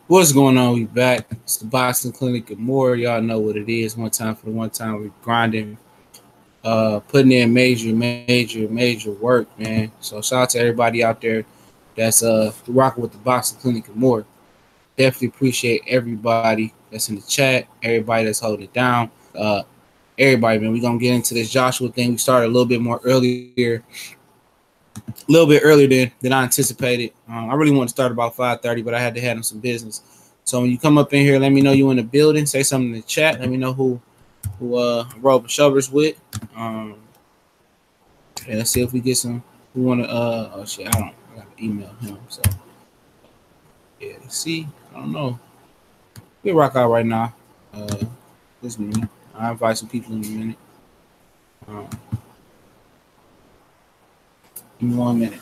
What's going on? We back. It's the Boxing Clinic and more. Y'all know what it is. One time for the one time. We're grinding, putting in major work, man. So shout out to everybody out there that's rocking with the Boxing Clinic and more. Definitely appreciate everybody that's in the chat, everybody that's holding it down. Everybody, man. We're gonna get into this Joshua thing. We started a little bit earlier than I anticipated. I really wanted to start about 5:30, but I had to handle some business. So when you come up in here, let me know you in the building. Say something in the chat. Let me know who Robert Shoulders with. Okay, let's see if we get some. We want to. Oh shit, I got to email him. So yeah, see, I don't know. We rock out right now. This is me. I'll invite some people in a minute. Give me 1 minute.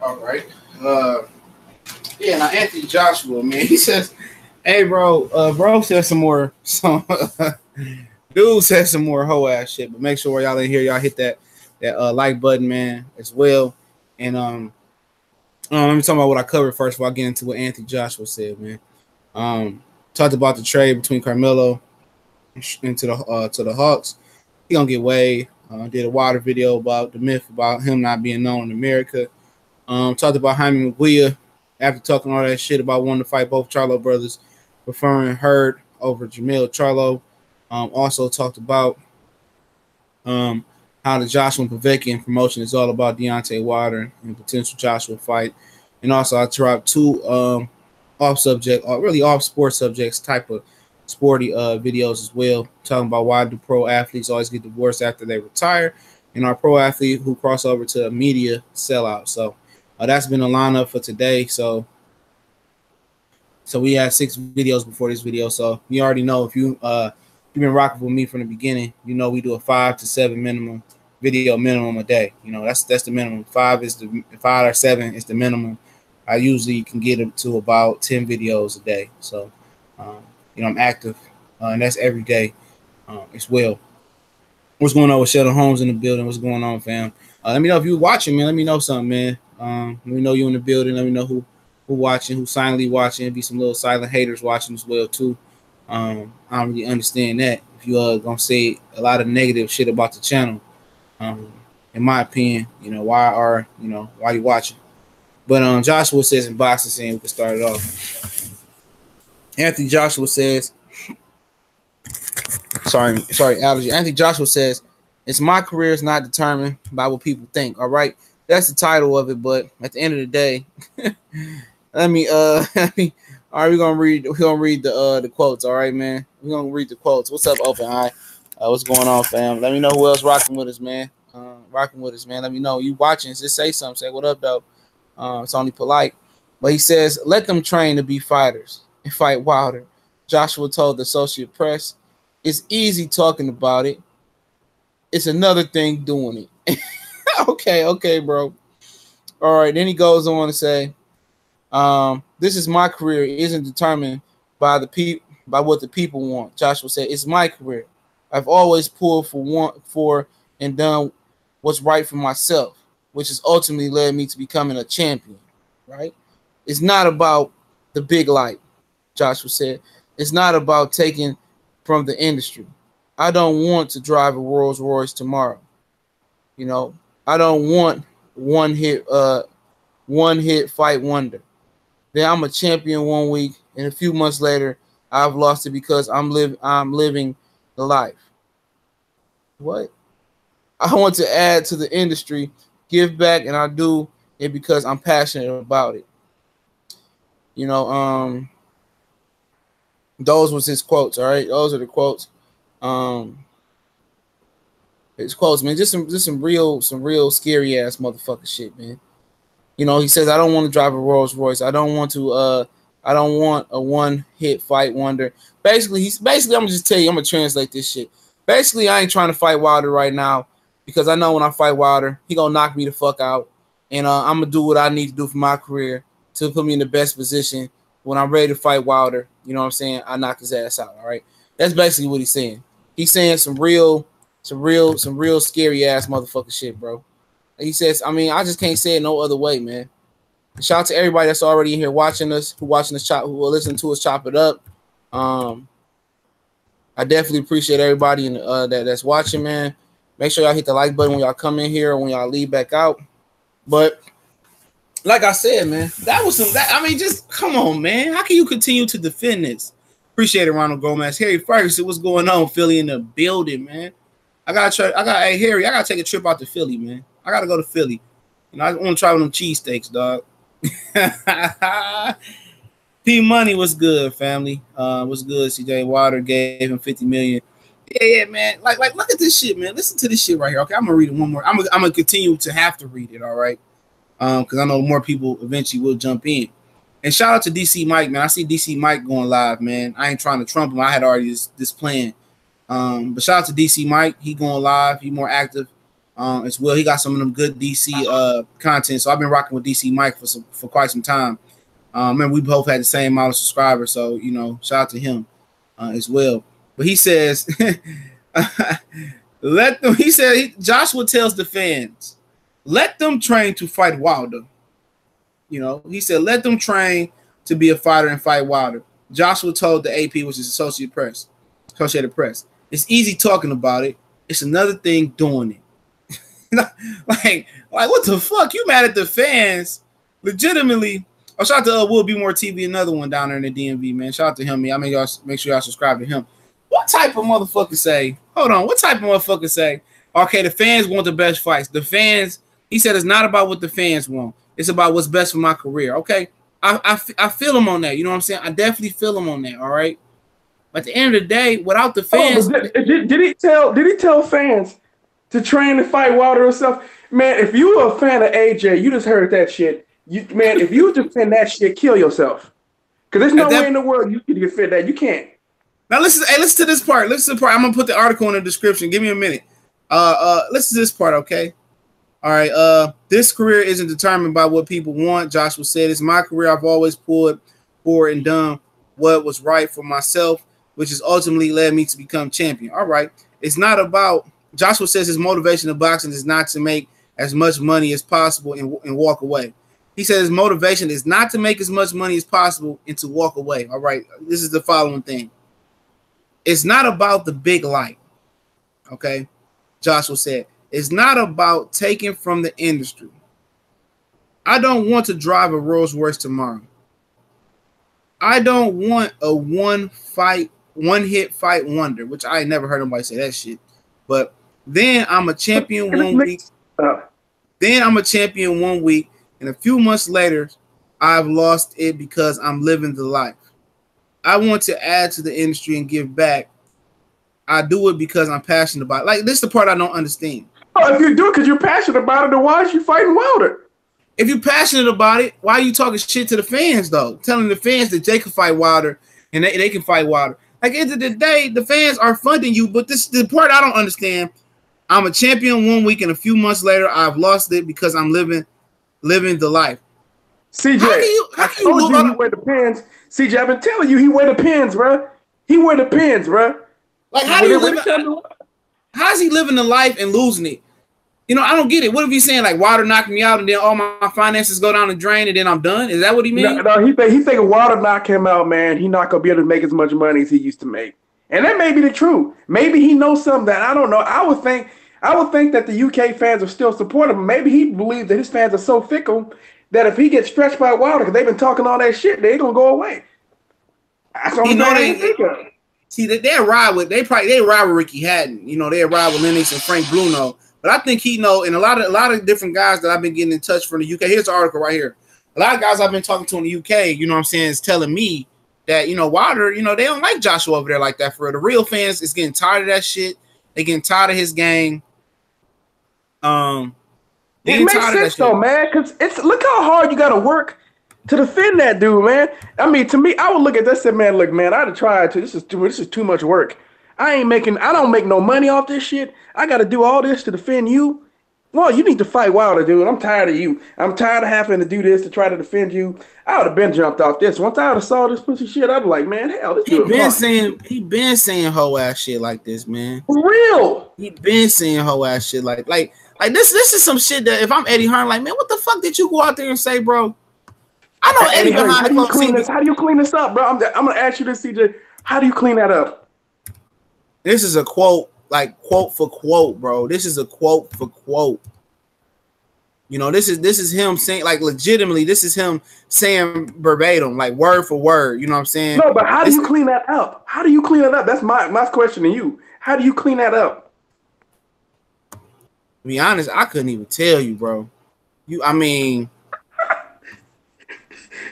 All right. Yeah, now Anthony Joshua, man, he says, hey, bro, bro said some dude said some more hoe ass shit, but make sure y'all in here, y'all hit that like button, man, as well. And let me talk about what I covered first before I get into what Anthony Joshua said, man. Talked about the trade between Carmelo into the Hawks. He gonna get Wade. Did a wider video about the myth about him not being known in America. Talked about Jaime Munguia after talking all that shit about wanting to fight both Charlo brothers, preferring Hurd over Jamil Charlo. Also talked about how the Joshua Povetkin promotion is all about Deontay Wilder and potential Joshua fight. And also I dropped two off sports subjects type of sporty videos as well, talking about why do pro athletes always get divorced after they retire, and our pro athlete who cross over to a media sellout. So that's been the lineup for today. So we had 6 videos before this video. So you already know, if you've been rocking with me from the beginning, you know we do a 5 to 7 video minimum a day. You know, that's the minimum. 5 or 7 is the minimum. I usually can get up to about 10 videos a day. So I'm active, and that's every day as well. What's going on with Sheldon Holmes in the building? What's going on, fam? Let me know if you're watching, man. Let me know something, man. Let me know you in the building. Let me know who watching, who's silently watching. Be some little silent haters watching as well too. I don't really understand that. If you gonna say a lot of negative shit about the channel, in my opinion, why you watching? But Joshua says in boxing, saying we can start it off. Anthony Joshua says, sorry, allergy. Anthony Joshua says, it's my career is not determined by what people think. All right, that's the title of it. But at the end of the day, all right, we're gonna read the quotes. All right, man, we're gonna read the quotes. What's up, Open Eye? What's going on, fam? Let me know who else rocking with us, man. Let me know you watching. Just say something. Say what up, though. It's only polite. But he says, let them train to be fighters and fight Wilder. Joshua told the Associated Press, it's easy talking about it. It's another thing doing it. Okay, bro. All right. Then he goes on to say, this is my career. It isn't determined by what the people want. Joshua said, it's my career. I've always pulled for and done what's right for myself, which has ultimately led me to becoming a champion, right? It's not about the big light, Joshua said. It's not about taking from the industry. I don't want to drive a Rolls Royce tomorrow. I don't want one hit fight wonder. Then I'm a champion one week, and a few months later, I've lost it because I'm living the life. What? I want to add to the industry, give back, and I do it because I'm passionate about it. Those was his quotes. All right, those are the quotes. His quotes, man. Just some real scary ass motherfucker shit, man. He says, I don't want to drive a Rolls Royce. I don't want a one hit fight wonder. Basically, I'm gonna just tell you, I'm gonna translate this shit. Basically, I ain't trying to fight Wilder right now because I know when I fight Wilder, he gonna knock me the fuck out, and I'm gonna do what I need to do for my career to put me in the best position when I'm ready to fight Wilder. You know what I'm saying? I knock his ass out. All right, that's basically what he's saying. He's saying some real scary ass motherfucker shit, bro. He says, I mean, I just can't say it no other way, man. Shout out to everybody that's already in here watching us, who will listen to us chop it up. I definitely appreciate everybody that's watching, man. Make sure y'all hit the like button when y'all come in here or when y'all leave back out. But like I said, man, that was I mean, just come on, man. How can you continue to defend this? Appreciate it, Ronald Gomez. Harry Ferguson, what's going on? Philly in the building, man. Hey Harry, I gotta take a trip out to Philly, man. I gotta go to Philly. And I want to try them cheesesteaks, dog. P Money was good, family. Was good. CJ Water gave him $50 million. Yeah, man. Like, look at this shit, man. Listen to this shit right here. Okay, I'm gonna read it one more. I'm gonna continue to have to read it. All right, because I know more people eventually will jump in. And shout out to DC Mike, man. I see DC Mike going live, man. I ain't trying to trump him. I had already this plan. But shout out to DC Mike. He going live. He more active as well. He got some of them good DC content. So I've been rocking with DC Mike for quite some time. And we both had the same amount of subscribers. So, you know, shout out to him as well. But he says, Joshua tells the fans, let them train to fight Wilder. You know, he said, let them train to be a fighter and fight Wilder. Joshua told the AP, which is Associated Press. It's easy talking about it. It's another thing doing it. like what the fuck? You mad at the fans? Legitimately. Oh, shout out to Will Be More TV, another one down there in the DMV, man. Shout out to him, man. I mean, y'all make sure y'all subscribe to him. What type of motherfucker say? Hold on. What type of motherfucker say? Okay, the fans want the best fights. The fans. He said it's not about what the fans want. It's about what's best for my career. Okay, I feel him on that. You know what I'm saying? I definitely feel him on that. All right. But at the end of the day, without the fans, did he tell fans to train to fight Wilder and stuff? Man, if you were a fan of AJ, you just heard that shit. Man, if you defend that shit, kill yourself. Because there's no way in the world you can defend that. You can't. Now listen to this part. Listen to the part. I'm gonna put the article in the description. Give me a minute. Listen to this part, okay? All right. This career isn't determined by what people want. Joshua said, "It's my career. I've always pulled for and done what was right for myself, which has ultimately led me to become champion." All right. It's not about, Joshua says his motivation in boxing is not to make as much money as possible and walk away. He says his motivation is not to make as much money as possible and to walk away. All right. This is the following thing. It's not about the big light. Okay. Joshua said, it's not about taking from the industry. I don't want to drive a Rolls Royce tomorrow. I don't want a one hit fight wonder, which I ain't never heard nobody say that shit. But then I'm a champion 1 week. Then I'm a champion 1 week. And a few months later, I've lost it because I'm living the life. I want to add to the industry and give back. I do it because I'm passionate about it. Like, this is the part I don't understand. Oh, if you do it because you're passionate about it, then why is you fighting Wilder? If you're passionate about it, why are you talking shit to the fans, though? Telling the fans that they can fight Wilder and they can fight Wilder. Like, at the end of the day, the fans are funding you, but this is the part I don't understand. I'm a champion 1 week, and a few months later, I've lost it because I'm living the life. CJ, I told you he wear the pins. CJ, I've been telling you he wear the pins, bro. He wear the pins, bro. Like, how is he living the life and losing it? You know, I don't get it. What if he's saying, like, Wilder knocked me out and then all my finances go down the drain and then I'm done? Is that what he means? No, he think Wilder knock him out, man. He not going to be able to make as much money as he used to make. And that may be the truth. Maybe he knows something that I don't know. I would think that the UK fans are still supporting him. Maybe he believes that his fans are so fickle that if he gets stretched by Wilder, because they've been talking all that shit, they're going to go away. That's what I'm think of. See, they ride with Ricky Hatton. You know, they ride with Lennox and Frank Bruno. But I think he know, and a lot of different guys that I've been getting in touch from the UK. Here's the article right here. A lot of guys I've been talking to in the UK, you know what I'm saying, is telling me that, you know, Wilder, you know, they don't like Joshua over there like that for real. The real fans is getting tired of that shit. They getting tired of his game. It makes sense though, man, because look how hard you got to work to defend that dude, man. I mean, to me, I would look at this and say, man, look, man, I'd have tried to. This is too much work. I don't make no money off this shit. I got to do all this to defend you. Well, you need to fight Wilder, dude. I'm tired of you. I'm tired of having to do this to try to defend you. I would have been jumped off this. Once I would have saw this pussy shit, I'd be like, man, hell, this dude he been saying hoe ass shit like this, man. For real. He been saying hoe ass shit like Like this is some shit that if I'm Eddie Hearn, like, man, what the fuck did you go out there and say, bro? I know Eddie behind how do you clean this? How do you clean this up, bro? I'm gonna ask you this, CJ. How do you clean that up? This is a quote, like quote for quote, bro. This is a quote for quote. You know, this is him saying, like, legitimately, this is him saying verbatim, like word for word. You know what I'm saying? No, but how do you clean that up? How do you clean that up? That's my question to you. How do you clean that up? To be honest, I couldn't even tell you, bro. I mean,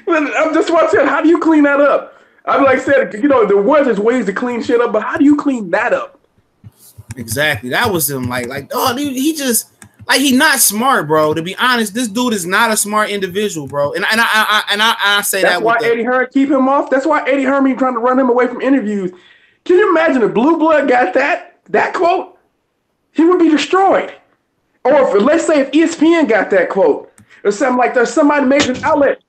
I'm just what I said. How do you clean that up? I'm like said, you know, there was just ways to clean shit up, but how do you clean that up? Exactly. That was him. Like, oh, dude, he just. Like, he not smart, bro. To be honest, this dude is not a smart individual, bro. And I say that's why Eddie Hearn keep him off. That's why Eddie Hearn be trying to run him away from interviews. Can you imagine if Blue Blood got that quote? He would be destroyed. Or if, let's say if ESPN got that quote or something like that, somebody made an outlet.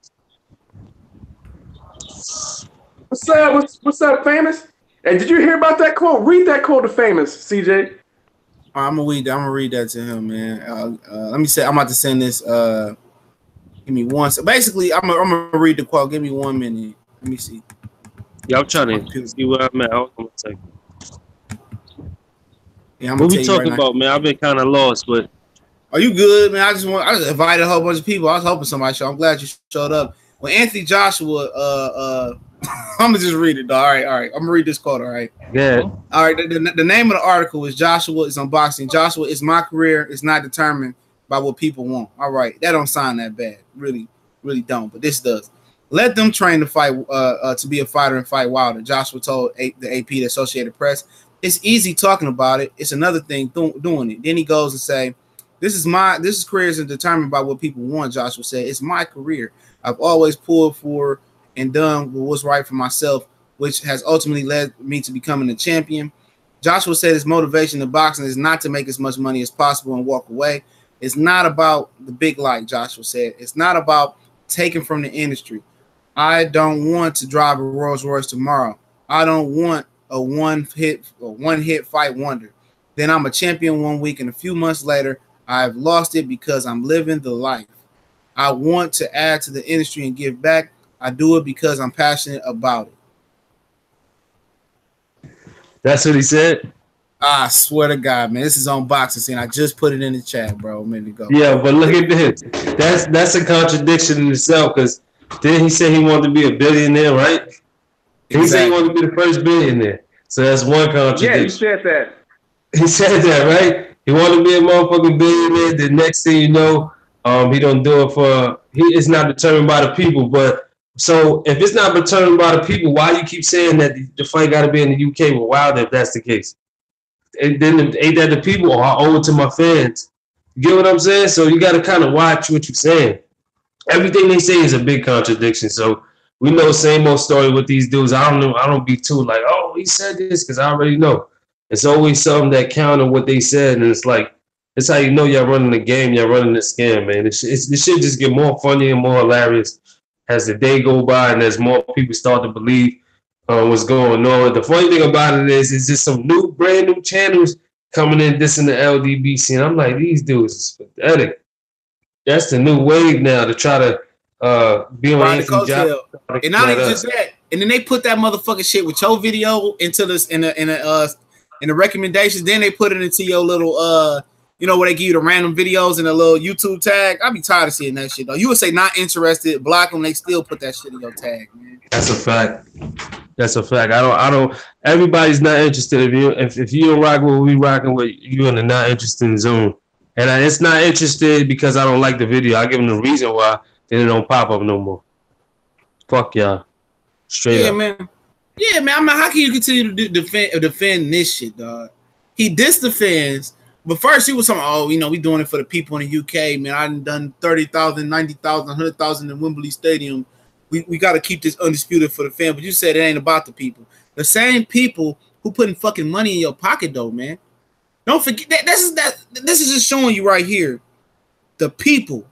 What's up, Famous? And did you hear about that quote? Read that quote to Famous, CJ. I'm gonna read that to him, man. Let me say, I'm about to send this. Give me one. So basically, I'm gonna read the quote. Give me 1 minute. Let me see. Yeah, I'm trying to see where I'm at. Hold on a second. Yeah, what we talking about, man? I've been kind of lost, but are you good, man? I just invited a whole bunch of people. I was hoping somebody showed. I'm glad you showed up. Well, Anthony Joshua, I'm gonna just read it, though. All right. I'm gonna read this quote. All right. Yeah. All right. The name of the article is Joshua is unboxing. Joshua is my career. It's not determined by what people want. All right. That don't sound that bad. Really, really don't. But this does. Let them train to fight, to be a fighter and fight wilder. Joshua told the AP, the Associated Press. It's easy talking about it. It's another thing doing it. Then he goes and say, this career isn't determined by what people want. Joshua said, it's my career. I've always pulled for and done what's right for myself, which has ultimately led me to becoming a champion. Joshua said his motivation in boxing is not to make as much money as possible and walk away. It's not about the big light, Joshua said. It's not about taking from the industry. I don't want to drive a Rolls Royce tomorrow. I don't want a one hit fight wonder. Then I'm a champion 1 week and a few months later, I've lost it because I'm living the life. I want to add to the industry and give back. I do it because I'm passionate about it. That's what he said? I swear to God, man. This is on Boxing Scene. I just put it in the chat, bro, a minute ago. Yeah, but look at this. That's a contradiction in itself, because didn't he say he wanted to be a billionaire, right? Exactly. He said he wanted to be the first billionaire. So that's one contradiction. Yeah, he said that. He said that, right? He wanted to be a motherfucking billionaire. The next thing you know, he don't do it for it's not determined by the people. But so if it's not determined by the people, why you keep saying that the fight got to be in the UK with Wilder if that's the case? And then ain't that the people, or I owe it to my fans? You get what I'm saying? So you got to kind of watch what you're saying. Everything they say is a big contradiction. So we know same old story with these dudes. I don't be too like, oh, he said this, because I already know. It's always something that counter what they said, and it's like, it's how you know y'all running the game, y'all running the scam, man. This shit just get more funny and more hilarious as the day go by and as more people start to believe what's going on. The funny thing about it is just some brand new channels coming in dissing the LDB scene. I'm like, these dudes is pathetic. That's the new wave now to try to be on Anthony Joshua. And not even just that. And then they put that motherfucking shit with your video into this in the recommendations. Then they put it into your little where they give you the random videos and a little YouTube tag. I'd be tired of seeing that shit though. You would say not interested, block them, they still put that shit in your tag, man. That's a fact. That's a fact. I don't. Everybody's not interested. If you don't rock what we rocking with, you in the not interested zone. And it's not interested because I don't like the video. I give them the reason why. Then it don't pop up no more. Fuck y'all. Straight up. Man. Yeah, man. I mean, how can you continue to defend this shit, dog? He dissed the fans, but first he was talking, we doing it for the people in the UK, man. I done 30,000, 90,000, 100,000 in Wembley Stadium. We got to keep this undisputed for the fan. But you said it ain't about the people. The same people who putting fucking money in your pocket, though, man. Don't forget that. This is just showing you right here. The people,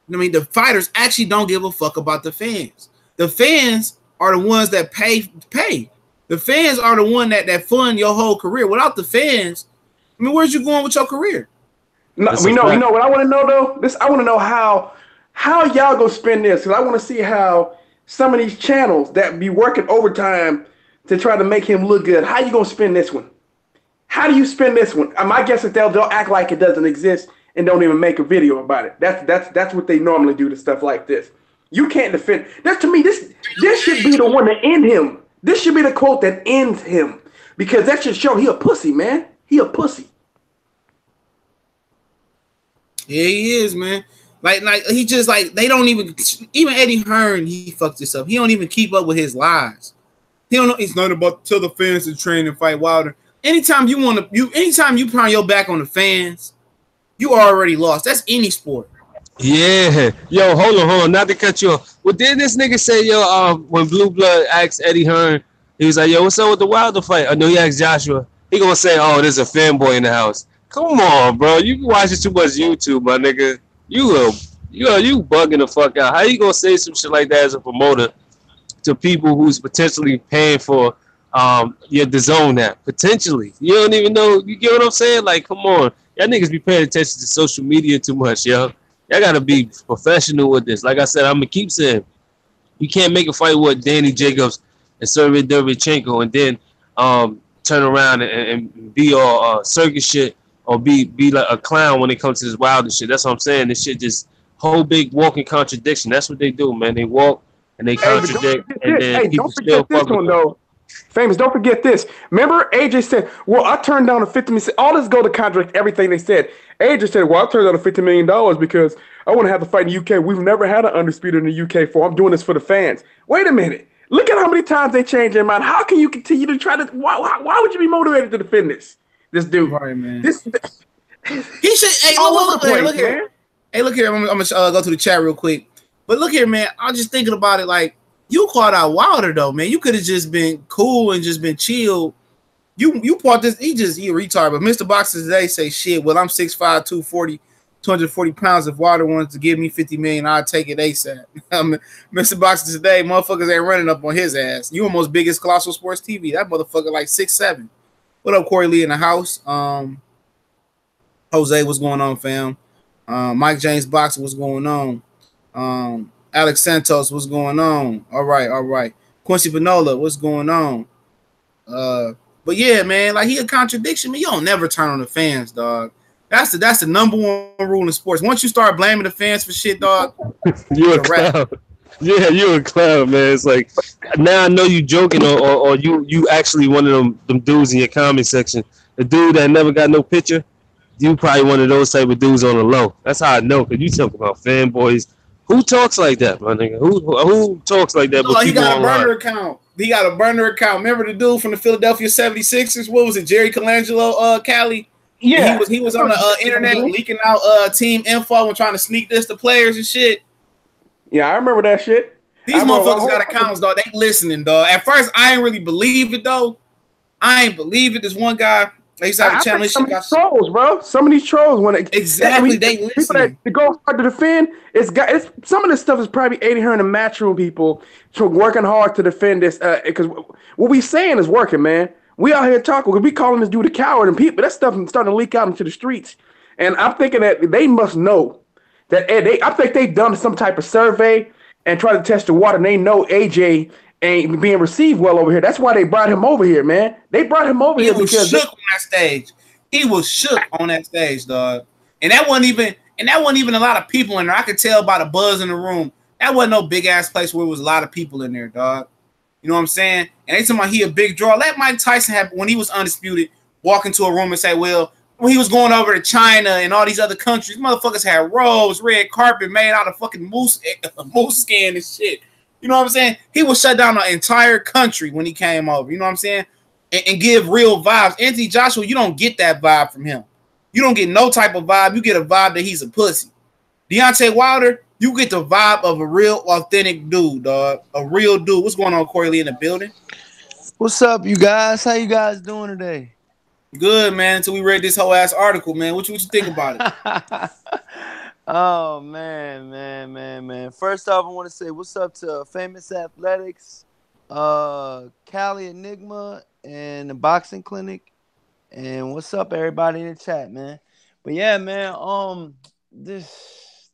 the fighters actually don't give a fuck about the fans. The fans are the ones that pay. The fans are the one that fund your whole career. Without the fans, where's you going with your career? No, you know what I want to know though. I want to know how y'all gonna spend this, because I want to see how some of these channels that be working overtime to try to make him look good. How you gonna spend this one? How do you spend this one? My guess is they'll act like it doesn't exist and don't even make a video about it. That's what they normally do to stuff like this. You can't defend that. To me, this should be the one to end him. This should be the quote that ends him, because that should show he a pussy, man. He a pussy. Yeah, he is, man. Like he just like they don't even Eddie Hearn, he fucked this up. He don't even keep up with his lies. He don't know. It's not about tell the fans to train and fight Wilder. Anytime you turn your back on the fans, you already lost. That's any sport. Yeah. Yo, hold on. Not to cut you off. Well, didn't this nigga say, when Blue Blood asked Eddie Hearn, he was like, yo, what's up with the Wilder fight? I know he asked Joshua. He gonna say, oh, there's a fanboy in the house. Come on, bro. You be watching too much YouTube, my nigga. You bugging the fuck out. How you gonna say some shit like that as a promoter to people who's potentially paying for your DAZN app? Potentially. You don't even know. You get what I'm saying? Like, come on. Y'all niggas be paying attention to social media too much, yo. Y'all gotta be professional with this. Like I said, I'm gonna keep saying, you can't make a fight with Danny Jacobs and Sergey Derevchenko and then turn around and be all circus shit or be like a clown when it comes to this Wilder shit. That's what I'm saying. This shit just whole big walking contradiction. That's what they do, man. They walk and they contradict, and then people still fuck with them. Famous, don't forget this. Remember, AJ said, well, I turned down a $50 million. All this go to contradict everything they said. AJ said, well, I turned down a $50 million because I want to have the fight in the UK. We've never had an undisputed in the UK for. I'm doing this for the fans. Wait a minute. Look at how many times they change their mind. How can you continue to try to? Why would you be motivated to defend this dude? Right, man. He should. Hey, look here. Hey, look here. I'm gonna go to the chat real quick. But look here, man. I'm just thinking about it. Like, you called out Wilder though, man. You could have just been cool and just been chill. You bought this. He a retard. But Mr. Boxer today say shit. Well, I'm 6'5", 240 pounds. If Wilder wants to give me $50 million, I'll take it ASAP. Mr. Boxer today, motherfuckers ain't running up on his ass. You almost biggest Colossal Sports TV. That motherfucker like 6'7". What up, Corey Lee in the house? Jose, what's going on, fam? Mike James Boxer, what's going on? Alex Santos, what's going on? All right. Quincy Pinola, what's going on? But yeah, man, like he a contradiction. Man, you don't never turn on the fans, dog. That's the number one rule in sports. Once you start blaming the fans for shit, dog, you're a clown. Yeah, you're a clown, man. It's like now I know you joking or you actually one of them dudes in your comment section. The dude that never got no picture, you probably one of those type of dudes on the low. That's how I know, because you talk about fanboys. Who talks like that, my nigga? Who talks like that? But he got a burner account. He got a burner account. Remember the dude from the Philadelphia 76ers? What was it, Jerry Colangelo, Cali? Yeah, he was on the internet leaking out team info and trying to sneak this to players and shit. Yeah, I remember that shit. These motherfuckers got accounts, dog. They listening, dog. At first, I ain't really believe it, though. I ain't believe it. This one guy, they used to have a channel. Some of these trolls, bro. Some of these trolls want to exactly. They listen. To go hard to defend. It's some of this stuff is probably Eddie Hearn and matchroom people working hard to defend this. Because what we saying is working, man. We out here talking because we calling this dude a coward, and people that stuff is starting to leak out into the streets. And I'm thinking that they must know that I think they've done some type of survey and try to test the water. And they know AJ ain't being received well over here. That's why they brought him over here, man. They brought him over here because shook on that stage. He was shook on that stage, dog. And that wasn't even a lot of people in there. I could tell by the buzz in the room. That wasn't no big ass place where there was a lot of people in there, dog. You know what I'm saying? And they talking about he a big draw. Let Mike Tyson have when he was undisputed walk into a room and say, well, when he was going over to China and all these other countries, motherfuckers had robes, red carpet made out of fucking moose skin and shit. You know what I'm saying? He would shut down the entire country when he came over. You know what I'm saying? And give real vibes. Anthony Joshua, you don't get that vibe from him. You don't get no type of vibe. You get a vibe that he's a pussy. Deontay Wilder, you get the vibe of a real authentic dude, dog. A real dude. What's going on, Corey Lee, in the building? What's up, you guys? How you guys doing today? Good, man. Until we read this whole ass article, man. What you think about it? Oh, man. First off, I want to say what's up to Famous Athletics, Cali Enigma, and the Boxing Clinic. And what's up, everybody in the chat, man. But yeah, man. This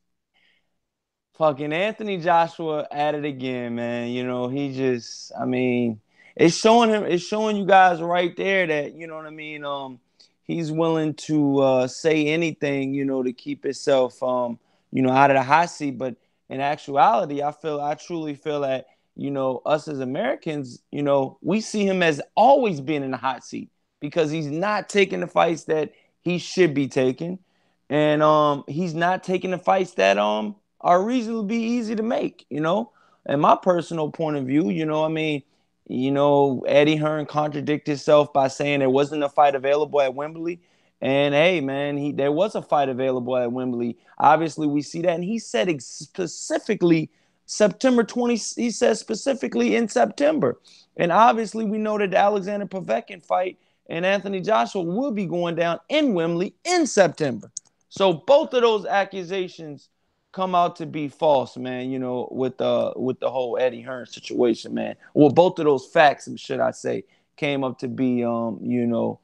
fucking Anthony Joshua at it again, man. You know, he just, I mean, it's showing you guys right there that, you know what I mean, he's willing to say anything, you know, to keep himself you know, out of the hot seat. But in actuality, I truly feel that, you know, us as Americans, you know, we see him as always being in the hot seat because he's not taking the fights that he should be taking. And he's not taking the fights that are reasonably easy to make, you know. And my personal point of view, you know, I mean, you know, Eddie Hearn contradicted himself by saying there wasn't a fight available at Wembley. And hey, man, there was a fight available at Wembley. Obviously, we see that. And he said specifically September 20. He said specifically in September. And obviously, we know that the Alexander Povetkin fight and Anthony Joshua will be going down in Wembley in September. So both of those accusations come out to be false, man, you know, with the whole Eddie Hearn situation, man. Well, both of those facts, should I say, came up to be you know,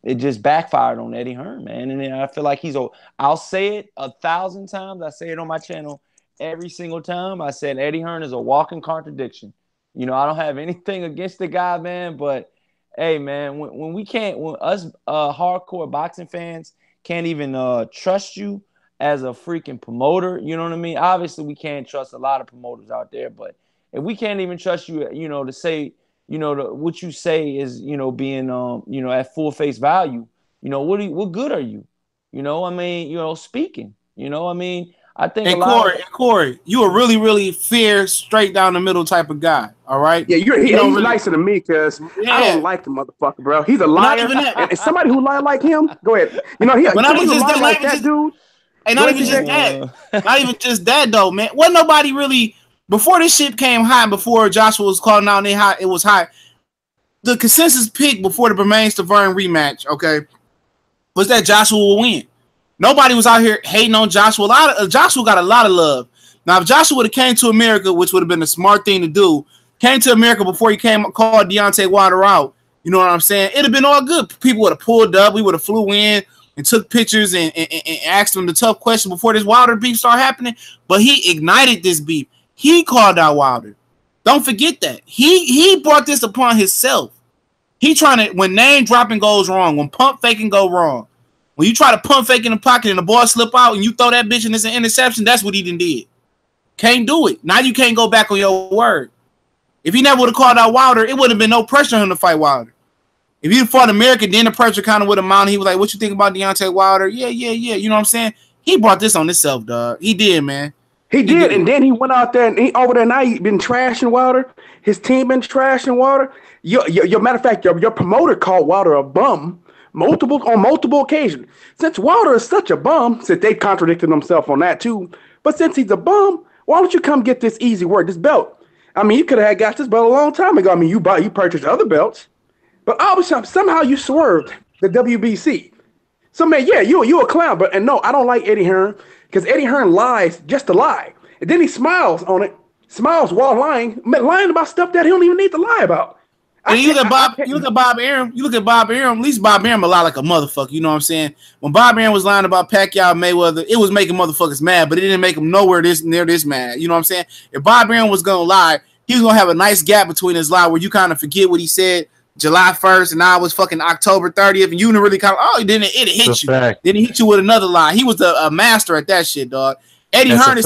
it just backfired on Eddie Hearn, man. And I feel like I'll say it 1,000 times. I say it on my channel every single time. I said Eddie Hearn is a walking contradiction. You know, I don't have anything against the guy, man, but hey, man, when us hardcore boxing fans can't even trust you as a freaking promoter, you know what I mean? Obviously, we can't trust a lot of promoters out there, but if we can't even trust you, you know, to say, you know, what you say is, you know, being, you know, at full face value, you know, what good are you? You know, I mean, you know, speaking, you know, I mean, I think Corey, you a really, really fair, straight down the middle type of guy. All right. Yeah, he's really nicer than me because I don't like the motherfucker, bro. He's a liar. And somebody who lie like him, go ahead. You know, not even just like that dude. Hey, not even just that. Not even just that though, man. Wasn't nobody really before this shit came hot. Before Joshua was calling out, it was hot. The consensus pick before the Bermain-Stavern rematch, okay, was that Joshua will win. Nobody was out here hating on Joshua. Joshua got a lot of love. Now, if Joshua would have came to America, which would have been a smart thing to do, came to America before he called Deontay Wilder out, you know what I'm saying? It'd have been all good. People would have pulled up. We would have flew in and took pictures and asked him the tough question before this Wilder beef started happening. But he ignited this beef. He called out Wilder. Don't forget that. He brought this upon himself. He trying to, when name dropping goes wrong, when pump faking go wrong, when you try to pump fake in the pocket and the ball slip out and you throw that bitch and it's an interception, that's what he did. Can't do it. Now you can't go back on your word. If he never would have called out Wilder, it would have been no pressure on him to fight Wilder. If he fought American, then the pressure kind of would have mounted. He was like, what you think about Deontay Wilder? Yeah. You know what I'm saying? He brought this on himself, dog. He did, man. He did. And then he went out there and over there now he been trashing Wilder. His team been trashing Wilder. Your matter of fact, your promoter called Wilder a bum on multiple occasions. Since Wilder is such a bum, since they contradicted themselves on that too, but since he's a bum, why don't you come get this easy work, this belt? I mean, you could have got this belt a long time ago. I mean, you purchased other belts, but obviously somehow you swerved the WBC. So man, yeah, you a clown, but no, I don't like Eddie Hearn because Eddie Hearn lies just to lie, and then he smiles on it, smiles while lying about stuff that he don't even need to lie about. And you look at Bob Arum. At least Bob Arum a lot like a motherfucker. You know what I'm saying? When Bob Arum was lying about Pacquiao and Mayweather, it was making motherfuckers mad, but it didn't make them nowhere near this mad. You know what I'm saying? If Bob Arum was gonna lie, he was gonna have a nice gap between his lie where you kind of forget what he said July 1st, and now it was fucking October 30th, and you didn't really kind of it hit you. Then he hit you with another lie. He was a master at that shit, dog. Eddie Hearn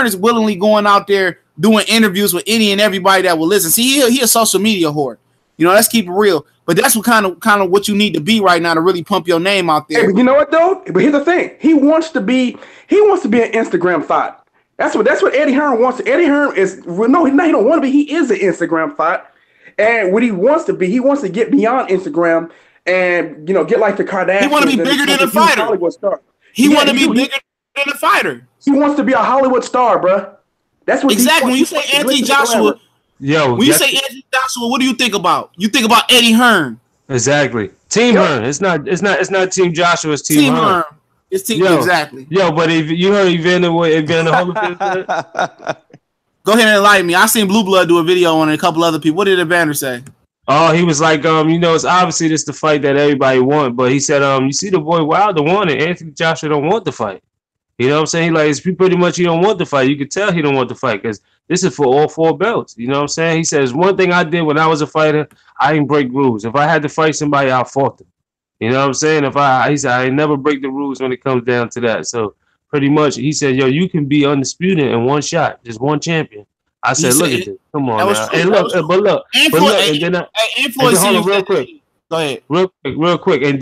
is willingly going out there doing interviews with any and everybody that will listen. See, he a social media whore. You know, let's keep it real. But that's what kind of what you need to be right now to really pump your name out there. Hey, but you know what though? But here's the thing: he wants to be an Instagram thought. That's what Eddie Hearn wants. Eddie Hearn is he don't want to be. He is an Instagram thought, and what he wants to be, he wants to get beyond Instagram and get like the Kardashians. He want to be bigger than a fighter. Hollywood star. He want to be bigger than a fighter. He wants to be a Hollywood star, bruh. That's what exactly. When you say Anthony Joshua, when you say Anthony Joshua, what do you think about? You think about Eddie Hearn. Exactly. Team Hearn. It's not Team Joshua. It's Team Hearn. It's team exactly. But if you heard Evander Holyfield, go ahead and enlighten me. I seen Blue Blood do a video on it, a couple other people. What did Evander say? Oh, he was like, you know, it's obviously this the fight that everybody want, but he said, you see the boy Wilder won it. Anthony Joshua don't want the fight. You know what I'm saying? Like, it's pretty much he don't want the fight. You could tell he don't want the fight because this is for all 4 belts. You know what I'm saying? He says, one thing I did when I was a fighter, I didn't break rules. If I had to fight somebody, I fought them. You know what I'm saying? He said, I never break the rules when it comes down to that. So pretty much, he said, yo, you can be undisputed in one shot, just one champion. I said, look at this. Come on now. And look, and look, and then hold on real quick. Go ahead. Real quick. And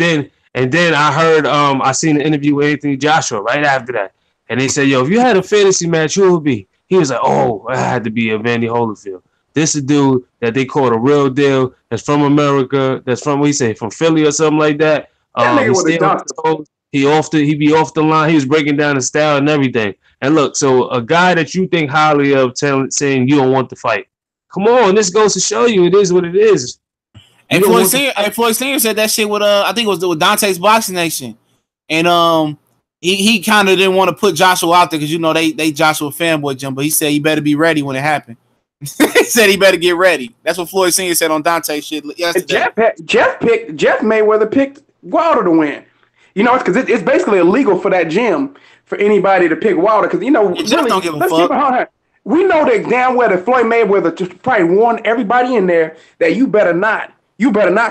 then I heard, I seen an interview with Anthony Joshua right after that. And they said, yo, if you had a fantasy match, who would be? He was like, oh, I had to be Evander Holyfield. This is a dude that they call a real deal. That's from America. That's from, what he say, from Philly or something like that. He be off the line. He was breaking down the style and everything. And look, so a guy that you think highly of saying you don't want to fight. Come on, this goes to show you it is what it is. And Floyd Singer said that shit with I think it was with Dante's Boxing Nation. And he kind of didn't want to put Joshua out there because you know they Joshua fanboy jump, but he said he better be ready when it happened. He said he better get ready. That's what Floyd Singer said on Dante shit yesterday. Jeff Mayweather picked Wilder to win. You know, it's because it's basically illegal for that gym for anybody to pick Wilder because you know Jeff don't give a fuck. We know that damn well that Floyd Mayweather just probably warned everybody in there that you better not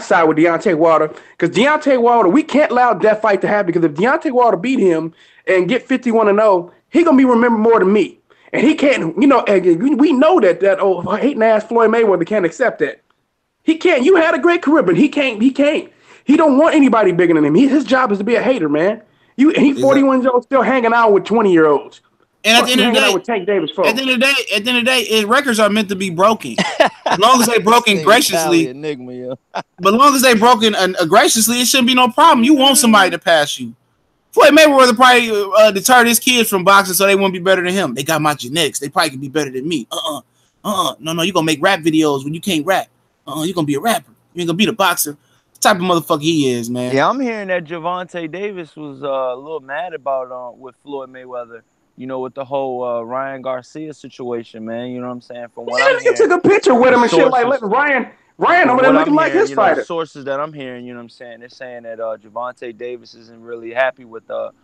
side with Deontay Wilder because Deontay Wilder, we can't allow that fight to happen because if Deontay Wilder beat him and get 51-0, he gonna be remembered more than me. And he can't, you know, we know that old hating ass Floyd Mayweather can't accept that. He can't. You had a great career, but he can't. He don't want anybody bigger than him. His job is to be a hater, man. He 41 years old, still hanging out with 20-year-olds. And at the end of the day, with Tank Davis at the end of the day, his records are meant to be broken. As long as they broken graciously, but as long as they broken graciously, it shouldn't be no problem. You want somebody to pass you. Floyd Mayweather probably deterred his kids from boxing so they won't be better than him. They got my genetics. They probably can be better than me. No, you're going to make rap videos when you can't rap. You're going to be a rapper. You ain't going to be the boxer. The type of motherfucker he is, man. Yeah, I'm hearing that Gervonta Davis was a little mad about with Floyd Mayweather, you know, with the whole Ryan Garcia situation, man. You know what I'm saying? From what I'm hearing. He took a picture with him and shit like Ryan over there looking like his fighter. Sources that I'm hearing, you know what I'm saying? They're saying that Gervonta Davis isn't really happy with, Floyd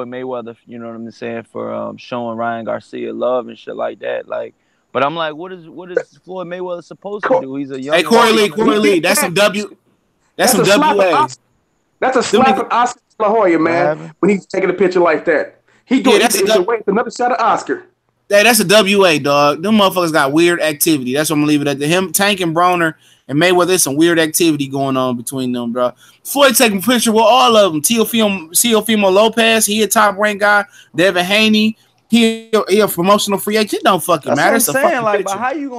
Mayweather, you know what I'm saying, for showing Ryan Garcia love and shit like that. Like, but I'm like, what is Floyd Mayweather supposed to do? He's a young. Hey, Corey Lee, that's some W. That's some WA. That's a slap at Oscar La Hoya, man. When he's taking a picture like that, it's another shot of Oscar. Hey, that's a WA, dog. Them motherfuckers got weird activity. That's what I'm gonna leave it at. Him, Tank, and Broner, and Mayweather. There's some weird activity going on between them, bro. Floyd taking a picture with all of them. Teofimo Lopez, he a top ranked guy. Devin Haney, he a promotional free agent. It don't fucking matter. That's what I'm saying. Like, but how you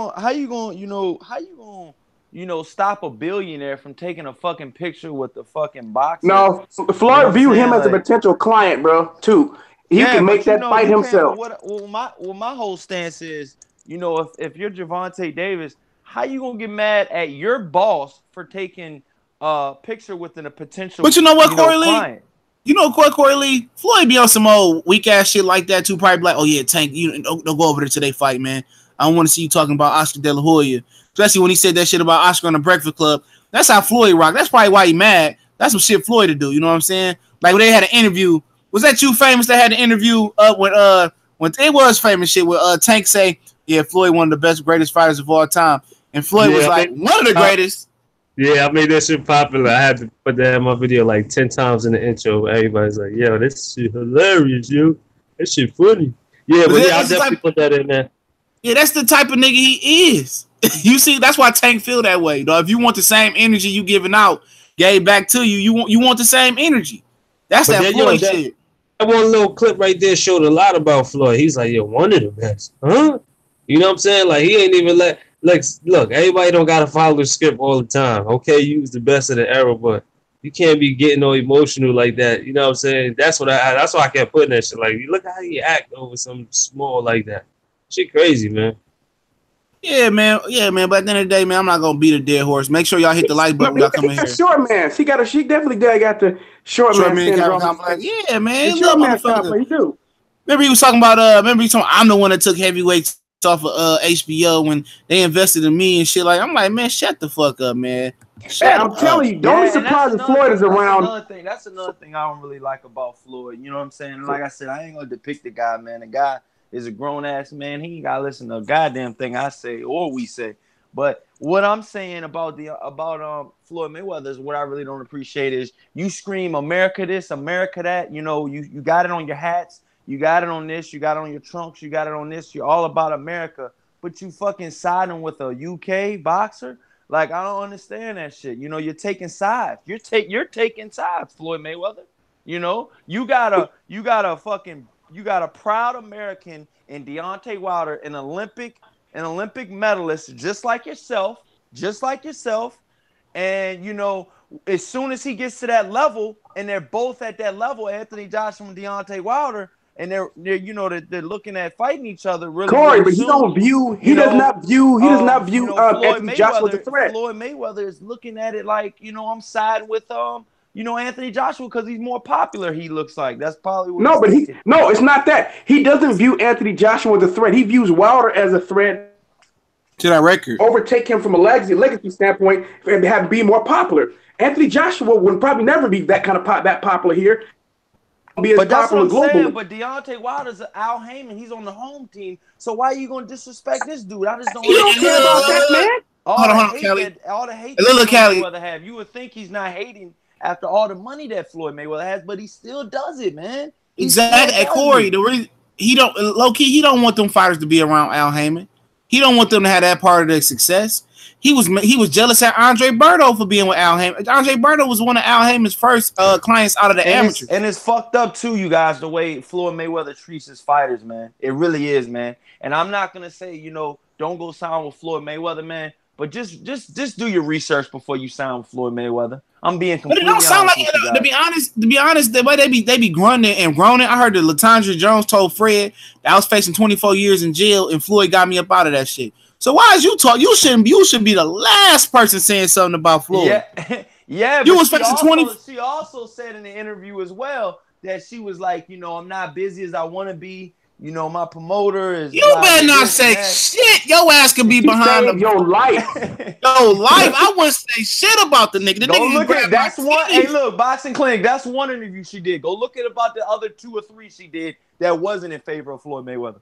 gonna stop a billionaire from taking a fucking picture with the fucking boxer? No, Floyd viewed him as a potential client, bro. Too. He can make that fight himself. My whole stance is, you know, if you're Gervonta Davis, how you gonna get mad at your boss for taking a picture with a potential? But you know what, Corey Lee? You know what, Corey Lee? Floyd be on some old weak ass shit like that too. Probably like, oh yeah, Tank, you don't go over there to they fight, man. I don't want to see you talking about Oscar De La Hoya, especially when he said that shit about Oscar on the Breakfast Club. That's how Floyd rock. That's probably why he mad. That's some shit Floyd to do. You know what I'm saying? Like when they had an interview. Was that you, Famous, that had an interview when it was Famous shit with Tank say, yeah, Floyd one of the greatest fighters of all time. And Floyd was like, one of the greatest. Yeah, I made that shit popular. I had to put that in my video like 10 times in the intro. Everybody's like, yo, this shit hilarious, yo. That shit funny. Yeah, but I definitely put that in there. Yeah, that's the type of nigga he is. You see, that's why Tank feel that way, though. If you want the same energy you giving out, gave back to you, you want the same energy. That's that Floyd shit. That one little clip right there showed a lot about Floyd. He's like, yo, one of the best. Huh? You know what I'm saying? Like, he ain't even look, everybody don't got to follow the script all the time. Okay, you was the best of the era, but you can't be getting no emotional like that. You know what I'm saying? That's why I kept putting that shit. Like, look how you act over something small like that. Shit crazy, man. Yeah, man. But at the end of the day, man, I'm not gonna beat a dead horse. Make sure y'all hit the like button when y'all come in here. Short man. She definitely got the short man syndrome. Yeah, man. Short man stuff, he do. Remember he was talking about I'm the one that took heavyweights off of HBO when they invested in me and shit. Like, I'm like, man, shut the fuck up, man. I'm telling you, don't be surprised if Floyd is around. That's another thing I don't really like about Floyd. You know what I'm saying? Like I said, I ain't gonna depict the guy, man. The guy is a grown ass man. He ain't gotta listen to a goddamn thing I say or we say. But what I'm saying about Floyd Mayweather is what I really don't appreciate is you scream America this, America that. You know, you got it on your hats, you got it on this, you got it on your trunks, you got it on this. You're all about America, but you fucking siding with a UK boxer. Like, I don't understand that shit. You know, you're taking sides. You're taking sides, Floyd Mayweather. You know, you got a proud American in Deontay Wilder, an Olympic medalist, just like yourself. And, you know, as soon as he gets to that level, and they're both at that level, Anthony Joshua and Deontay Wilder, and they're looking at fighting each other really. Corey, but he does not view Anthony Joshua as a threat. Floyd Mayweather is looking at it like, you know, I'm siding with Anthony Joshua because he's more popular. He looks like that's probably what. It's not that. He doesn't view Anthony Joshua as a threat. He views Wilder as a threat to that record. Overtake him from a legacy standpoint and have him be more popular. Anthony Joshua would probably never be that popular here. But that's what I'm saying. But Deontay Wilder's Al Heyman. He's on the home team. So why are you gonna disrespect this dude? I just don't. You don't care about that, man. All the hate that Floyd Mayweather have. You would think he's not hating after all the money that Floyd Mayweather has, but he still does it, man. Exactly. Hey, Corey, the reason he don't want them fighters to be around Al Heyman. He don't want them to have that part of their success. He was jealous at Andre Berto for being with Al Heyman. Andre Berto was one of Al Heyman's first clients out of the amateurs. And it's fucked up too, you guys, the way Floyd Mayweather treats his fighters, man. It really is, man. And I'm not gonna say, you know, don't go sign with Floyd Mayweather, man. But just do your research before you sign with Floyd Mayweather. I'm being completely honest. But it don't sound like, to be honest, the way they be grunting and groaning. I heard that Latondra Jones told Fred that I was facing 24 years in jail, and Floyd got me up out of that shit. So why is you talk? You should be the last person saying something about Floyd. Yeah, yeah. You was facing 20. She also said in the interview as well that she was like, you know, I'm not busy as I want to be. You know, my promoter is. You better not say shit. Your ass could be behind your life. Your life. I wouldn't say shit about the nigga. Go look at that's one. Hey, look, Boxing Clinic. That's one interview she did. Go look at about the other 2 or 3 she did that wasn't in favor of Floyd Mayweather.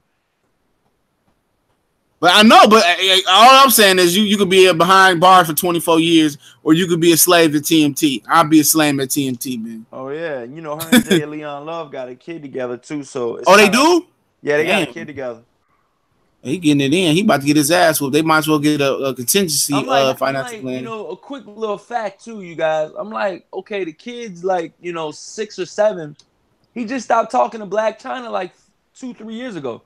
But I know, but all I'm saying is you could be behind bars for 24 years, or you could be a slave to TMT. I'll be a slave at TMT, man. Oh yeah, you know her and Jay Leon Love got a kid together too. So they do? Yeah, they got a kid together. He getting it in. He about to get his ass whooped. They might as well get a contingency financial plan. You know, a quick little fact too, you guys. I'm like, okay, the kid's like, you know, 6 or 7. He just stopped talking to Black China like 2-3 years ago.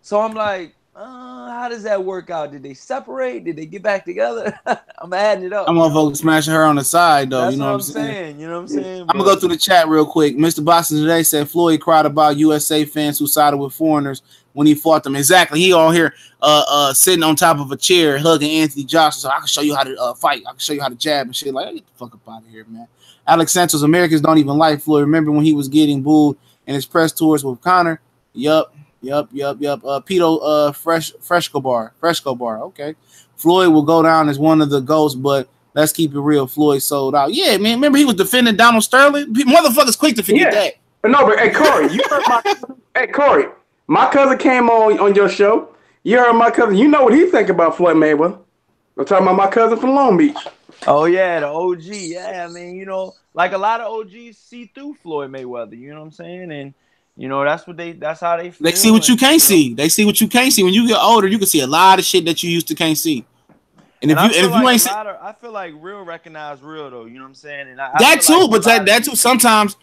So I'm like, how does that work out? Did they separate? Did they get back together? I'm adding it up. I'm gonna smashing her on the side though. That's you know what I'm saying? You know what I'm saying? I'm gonna go through the chat real quick. Mr. Boxing Today said Floyd cried about USA fans who sided with foreigners when he fought them. Exactly. He on here sitting on top of a chair hugging Anthony Joshua. So I can show you how to fight. I can show you how to jab and shit. Like, get the fuck up out of here, man. Alex Santos, Americans don't even like Floyd. Remember when he was getting booed in his press tours with Conor? Yup. Pito Fresco Bar. Okay. Floyd will go down as one of the GOATs, but let's keep it real. Floyd sold out. Yeah, man. Remember he was defending Donald Sterling? Motherfuckers quick to forget that. No, but hey, Corey, you heard my cousin came on your show. You heard my cousin. You know what he think about Floyd Mayweather. I'm talking about my cousin from Long Beach. Oh, yeah, the OG. Yeah, I mean, you know, like a lot of OGs see through Floyd Mayweather. You know what I'm saying? And you know, that's how they feel. They see what you can't see. They see what you can't see. When you get older, you can see a lot of shit that you used to can't see. And if you ain't, I feel like real recognize real though. You know what I'm saying? And that too, but that too. Sometimes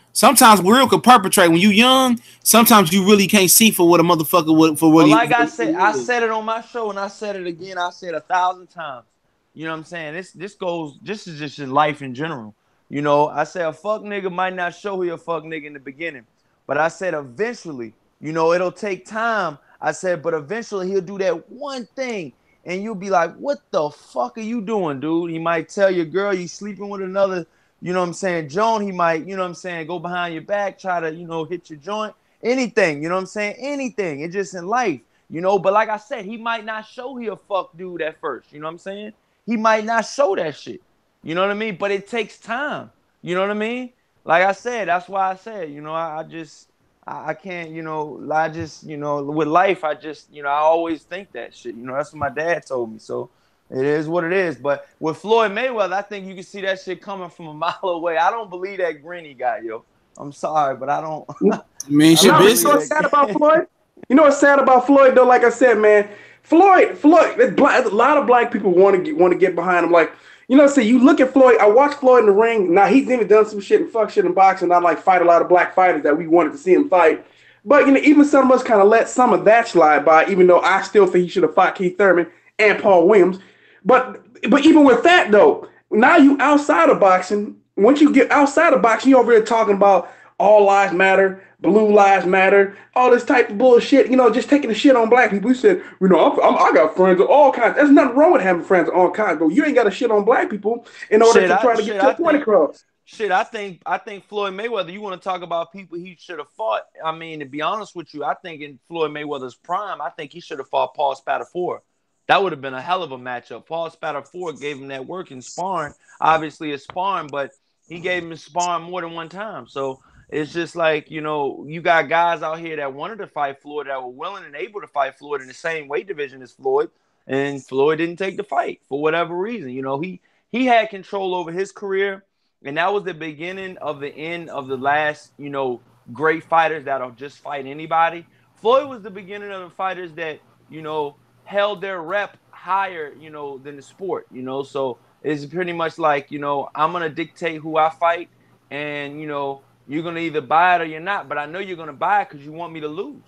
real could perpetrate. When you young, sometimes you really can't see for what a motherfucker would for what. Like I said it on my show, and I said it again. I said 1,000 times. You know what I'm saying? This is just in life in general. You know, I say a fuck nigga might not show he a fuck nigga in the beginning. But I said eventually, you know, it'll take time. I said, but eventually he'll do that one thing. And you'll be like, what the fuck are you doing, dude? He might tell your girl you sleeping with another, you know what I'm saying, Joan. He might, you know what I'm saying, go behind your back, try to, you know, hit your joint. Anything, you know what I'm saying? Anything. It's just in life. You know, but like I said, he might not show he a fuck dude at first. You know what I'm saying? He might not show that shit. You know what I mean? But it takes time. You know what I mean? Like I said, that's why I said, you know, I can't, you know, I just, you know, with life, I just, you know, I always think that shit. You know, that's what my dad told me. So it is what it is. But with Floyd Mayweather, I think you can see that shit coming from a mile away. I don't believe that grin he got, yo. I'm sorry, but I don't. I mean, shit, you know what's sad about Floyd? You know what's sad about Floyd, though? Like I said, man, Floyd, a lot of black people want to get behind him. Like, you know, see, you look at Floyd. I watched Floyd in the ring. Now he's even done some shit and fuck shit in boxing. I like fight a lot of black fighters that we wanted to see him fight. But you know, even some of us kind of let some of that slide by. Even though I still think he should have fought Keith Thurman and Paul Williams. But even with that though, now you outside of boxing. Once you get outside of boxing, you over here talking about all lives matter, blue lives matter, all this type of bullshit. You know, just taking the shit on black people. You said, you know, I got friends of all kinds. There's nothing wrong with having friends of all kinds, but you ain't got to shit on black people in order to try to get your point across. Shit, I think Floyd Mayweather. You want to talk about people he should have fought? I mean, to be honest with you, I think in Floyd Mayweather's prime, I think he should have fought Paul Spadafore. That would have been a hell of a matchup. Paul Spadafore gave him that work in sparring. Obviously, it's sparring, but he gave him sparring more than one time. So it's just like, you know, you got guys out here that wanted to fight Floyd, that were willing and able to fight Floyd in the same weight division as Floyd, and Floyd didn't take the fight for whatever reason. You know, he had control over his career, and that was the beginning of the end of the last, you know, great fighters that'll just fight anybody. Floyd was the beginning of the fighters that, you know, held their rep higher, you know, than the sport, you know. So it's pretty much like, you know, I'm going to dictate who I fight, and, you know, you're going to either buy it or you're not, but I know you're going to buy it because you want me to lose.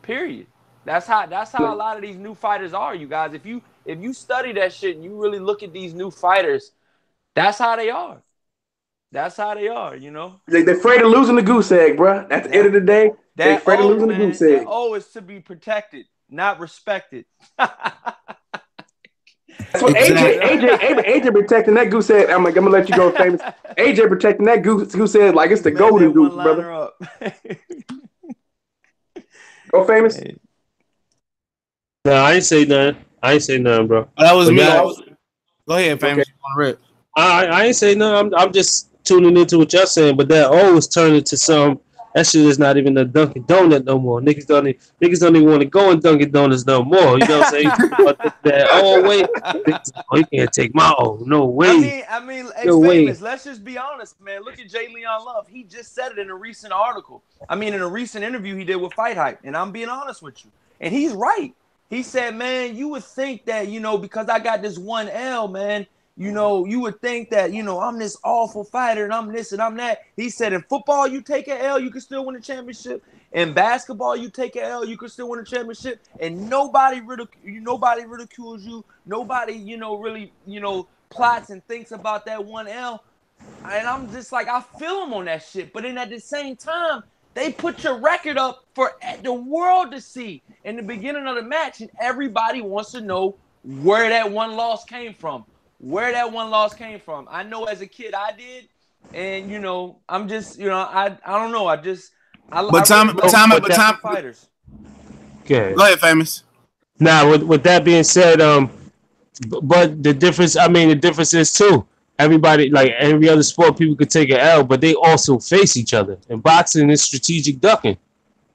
Period. That's how a lot of these new fighters are, you guys. If you study that shit and you really look at these new fighters, that's how they are. That's how they are, you know. They're afraid of losing the goose egg, bro. At the end of the day, they're afraid of losing the goose egg. That O is to be protected, not respected. That's what AJ protecting that goose egg. I'm gonna let you go, Famous. AJ protecting that goose egg like it's the golden goose, brother. Go, Famous. No, I ain't say nothing, bro. That was me. Go ahead, Famous. Okay. I ain't say nothing. I'm just tuning into what y'all saying, but that O is turning to some. That shit is not even a Dunkin' Donut no more. Niggas don't even want to go in Dunkin' Donuts no more. You know what I'm saying? That wait, you can't take my O. No way. I mean, no Famous, let's just be honest, man. Look at Jay Leon Love. He just said it in a recent article. I mean, in a recent interview he did with Fight Hype, and I'm being honest with you. And he's right. He said, man, you would think that, you know, because I got this one L, man, you know, you would think that, you know, I'm this awful fighter and I'm this and I'm that. He said in football, you take an L, you can still win a championship. In basketball, you take an L, you can still win a championship. And nobody ridicules you. Nobody, you know, really, you know, plots and thinks about that one L. And I'm just like, I feel him on that shit. But then at the same time, they put your record up for the world to see in the beginning of the match. And everybody wants to know where that one loss came from. I know as a kid I did, and you know, I'm just, you know, I don't know. But time fighters. Okay. Go ahead, Famous. Now, with that being said, but the difference is too. Everybody, like every other sport, people could take an L, but they also face each other. In boxing, it's strategic ducking,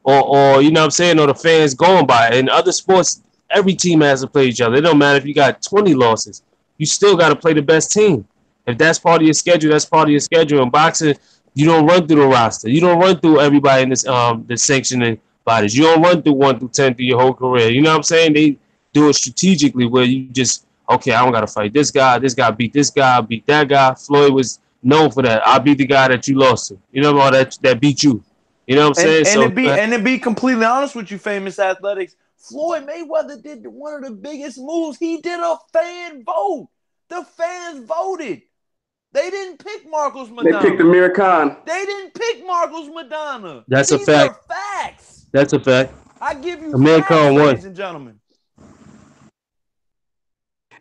or you know what I'm saying, or the fans going by. In other sports, every team has to play each other. It don't matter if you got 20 losses. You still got to play the best team. If that's part of your schedule, that's part of your schedule. In boxing, you don't run through the roster. You don't run through everybody in this the sanctioning bodies. You don't run through 1 through 10 through your whole career. You know what I'm saying? They do it strategically where you just, okay, I don't got to fight this guy. This guy beat this guy. I beat that guy. Floyd was known for that. I beat the guy that you lost to. You know all that beat you. You know what I'm saying? And to be completely honest with you, Famous Athletics, Floyd Mayweather did one of the biggest moves. He did a fan vote. The fans voted. They didn't pick Marcos Madonna. They picked Amir Khan. They didn't pick Marcos Madonna. These a fact. Are facts. That's a fact. I give you Amir Khan won, ladies and gentlemen.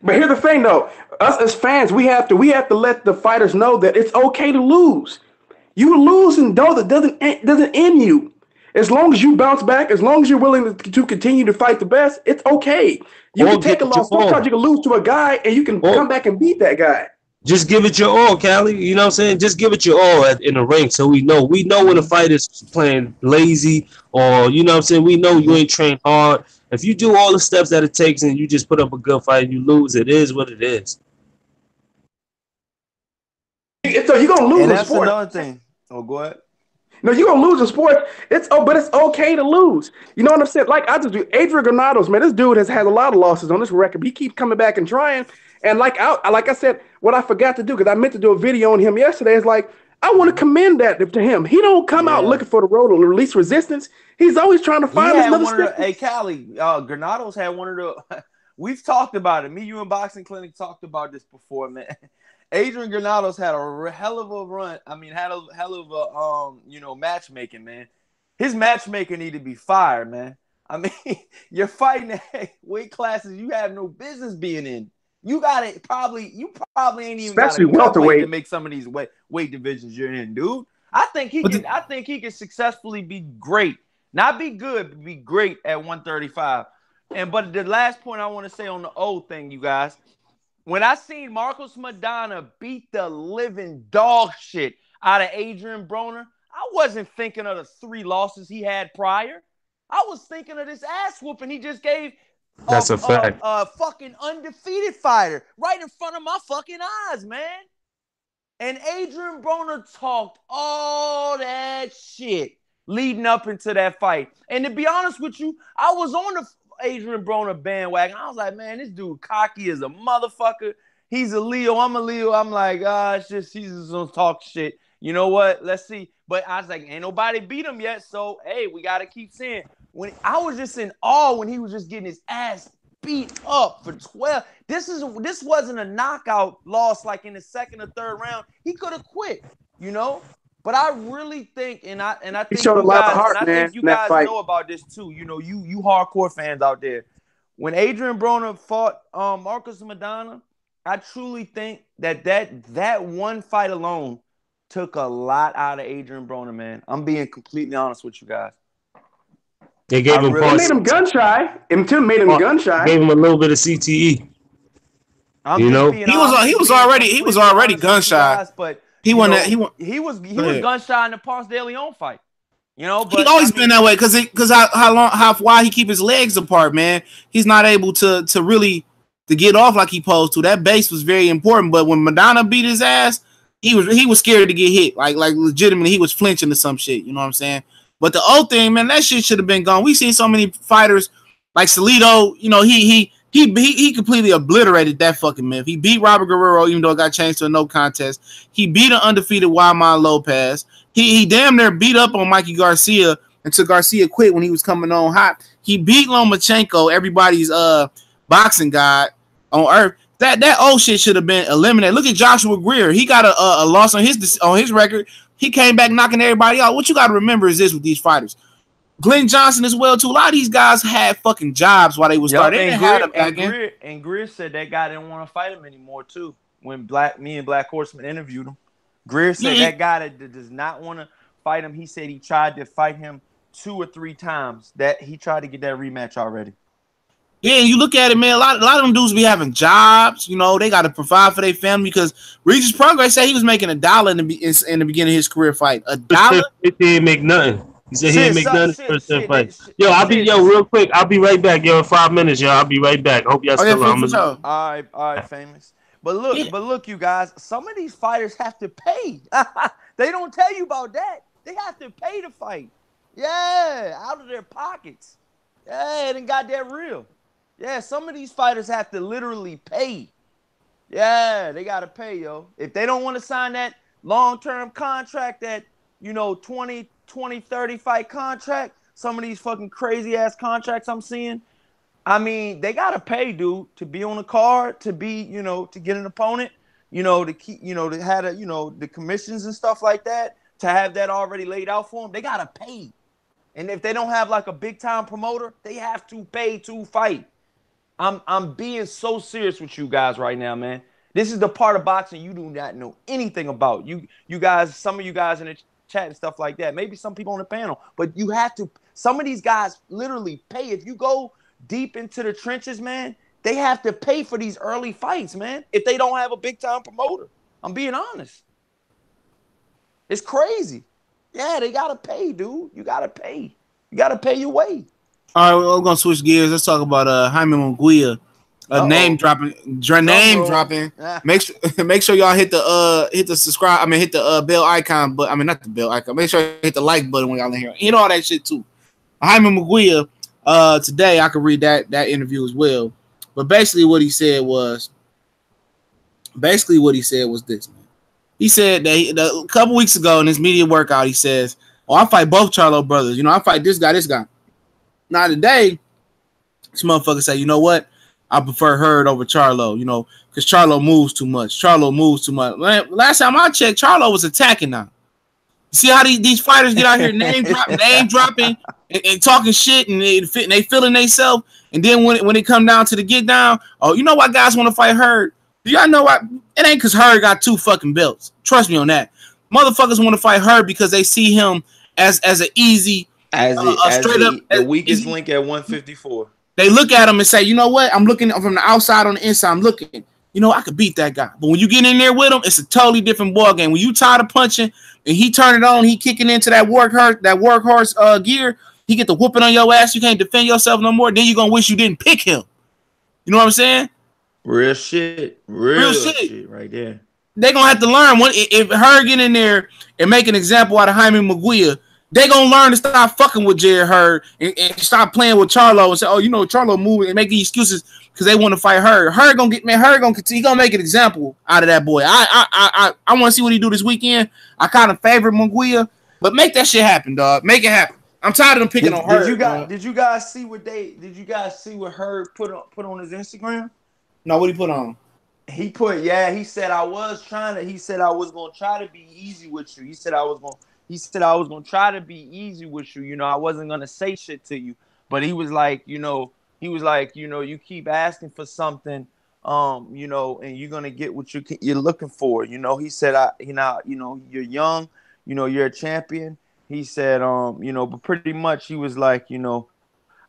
But here's the thing, though. Us as fans, we have to let the fighters know that it's okay to lose. You lose and though that doesn't end you. As long as you bounce back, as long as you're willing to continue to fight the best, it's okay. You can take a loss. Sometimes you can lose to a guy and you can come back and beat that guy. Just give it your all, Callie. You know what I'm saying? Just give it your all in the ring so we know. We know when a fighter's playing lazy or, you know what I'm saying? We know you ain't trained hard. If you do all the steps that it takes and you just put up a good fight and you lose, it is what it is. So you're going to lose in that's sport. Another thing. Oh, go ahead. No, you're going to lose in sports. But it's okay to lose. You know what I'm saying? Like I just do. Adrian Granados, man, this dude has had a lot of losses on this record. He keeps coming back and trying. And like I said, what I forgot to do, because I meant to do a video on him yesterday, is like, I want to commend that to him. He don't come out looking for the road to release resistance. He's always trying to find another stick. Hey, Callie, Granados had one of the – we've talked about it. Me, you, and Boxing Clinic talked about this before, man. Adrian Granados had a hell of a run. I mean, had a hell of a, matchmaking, man. His matchmaker need to be fired, man. I mean, you're fighting at weight classes you have no business being in. You probably ain't even got a weight to make some of these weight divisions you're in, dude. I think he can successfully be great. Not be good, but be great at 135. But the last point I want to say on the old thing, you guys, when I seen Marcos Maidana beat the living dog shit out of Adrian Broner, I wasn't thinking of the 3 losses he had prior. I was thinking of this ass whooping he just gave. That's a fact. A fucking undefeated fighter right in front of my fucking eyes, man. And Adrian Broner talked all that shit leading up into that fight. And to be honest with you, I was on the Adrian Broner bandwagon. I was like, man, this dude cocky as a motherfucker. He's a Leo. I'm a Leo. I'm like, he's just gonna talk shit. You know what? Let's see. But I was like, ain't nobody beat him yet. So, hey, we got to keep seeing. When I was just in awe when he was just getting his ass beat up for 12. This wasn't a knockout loss like in the second or third round. He could have quit, But I really think, and I think you guys know about this too. You hardcore fans out there. When Adrian Broner fought Marcos Maidana, I truly think that one fight alone took a lot out of Adrian Broner, man. I'm being completely honest with you guys. They gave him made him gun shy. Tim made him gun shy. Gave him a little bit of CTE. He was already gun shy. But he was gun shy in the Ponce de Leon fight. But he always been that way because why he keep his legs apart, man. He's not able to really to get off like he supposed to. That base was very important. But when Maidana beat his ass, he was scared to get hit. Like legitimately, he was flinching to some shit. You know what I'm saying? But the old thing, man, that shit should have been gone. We seen so many fighters like Salido. He completely obliterated that fucking myth. He beat Robert Guerrero, even though it got changed to a no contest. He beat an undefeated Wildman Lopez. He damn near beat up on Mikey Garcia until Garcia quit when he was coming on hot. He beat Lomachenko, everybody's boxing god on earth. That old shit should have been eliminated. Look at Joshua Greer. He got a loss on his record. He came back knocking everybody out. What you got to remember is this with these fighters. Glenn Johnson as well, too. A lot of these guys had fucking jobs while they was starting. And Greer said that guy didn't want to fight him anymore, too. When me and Black Horseman interviewed him. Greer said that guy that does not want to fight him, he said he tried to fight him 2 or 3 times. That he tried to get that rematch already. Yeah, you look at it, man. A lot of them dudes be having jobs. They got to provide for their family because Regis Progress said he was making $1 in the beginning of his career fight. $1. He didn't make nothing. He said he didn't make nothing for his fight. Real quick. I'll be right back, in 5 minutes, y'all. I'll be right back. Hope y'all still on. All right, famous. But look, you guys. Some of these fighters have to pay. They don't tell you about that. They have to pay to fight. Yeah, out of their pockets. Yeah, it ain't got that real. Yeah, some of these fighters have to literally pay. Yeah, they got to pay, yo. If they don't want to sign that long-term contract, that, 20, 30 fight contract, some of these fucking crazy-ass contracts I'm seeing, I mean, they got to pay, dude, to be on the card, to be, to get an opponent, to keep, to have, the commissions and stuff like that, to have that already laid out for them. They got to pay. And if they don't have, like, a big-time promoter, they have to pay to fight. I'm being so serious with you guys right now, man. This is the part of boxing you do not know anything about. You guys, some of you guys in the chat and stuff like that. Maybe some people on the panel, but you have to. Some of these guys literally pay. If you go deep into the trenches, man, they have to pay for these early fights, man. If they don't have a big time promoter, I'm being honest. It's crazy. Yeah, they gotta pay, dude. You gotta pay. You gotta pay your way. All right, we're gonna switch gears. Let's talk about Jaime Munguia. Name dropping. Make sure y'all hit the subscribe. I mean, hit the bell icon, but I mean not the bell icon. Make sure you hit the like button when y'all in here. You know all that shit too. Jaime Munguia. Today I could read that interview as well. But basically what he said was this, man. He said that a couple weeks ago in his media workout, he says, "Oh, I fight both Charlo brothers. You know, I fight this guy. Now today, this motherfucker say, you know what? I prefer Hurd over Charlo, you know, because Charlo moves too much. Last time I checked, Charlo was attacking now. You see how these fighters get out here name dropping and talking shit and they feeling themselves. And then when it come down to the get down, oh, you know why guys want to fight Hurd? Do y'all know why? It ain't because Hurd got 2 fucking belts. Trust me on that. Motherfuckers want to fight Hurd because they see him as an easy, the weakest link at 154. They look at him and say, you know what? I'm looking from the outside on the inside. I'm looking. You know, I could beat that guy. But when you get in there with him, it's a totally different ball game. When you tired of punching and he turn it on, he kicking into that workhorse gear. He get the whooping on your ass. You can't defend yourself no more. Then you're gonna wish you didn't pick him. You know what I'm saying? Real shit right there. They're gonna have to learn if Hurd get in there and make an example out of Jaime Munguia. They gonna learn to stop fucking with Jared Hurd and stop playing with Charlo and say, oh, you know, Charlo moving and making excuses because they want to fight Hurd. Hurd gonna continue. He gonna make an example out of that boy. I want to see what he do this weekend. I kind of favor Munguia, but make that shit happen, dog. Make it happen. I'm tired of them picking on Hurd. Did you guys see what Hurd put on his Instagram? No, what he put on? He said I was gonna try to be easy with you. He said I was gonna try to be easy with you. You know, I wasn't gonna say shit to you. But he was like, you keep asking for something, and you're gonna get what you're looking for. You know, he said, you're young, you're a champion. He said, but pretty much he was like,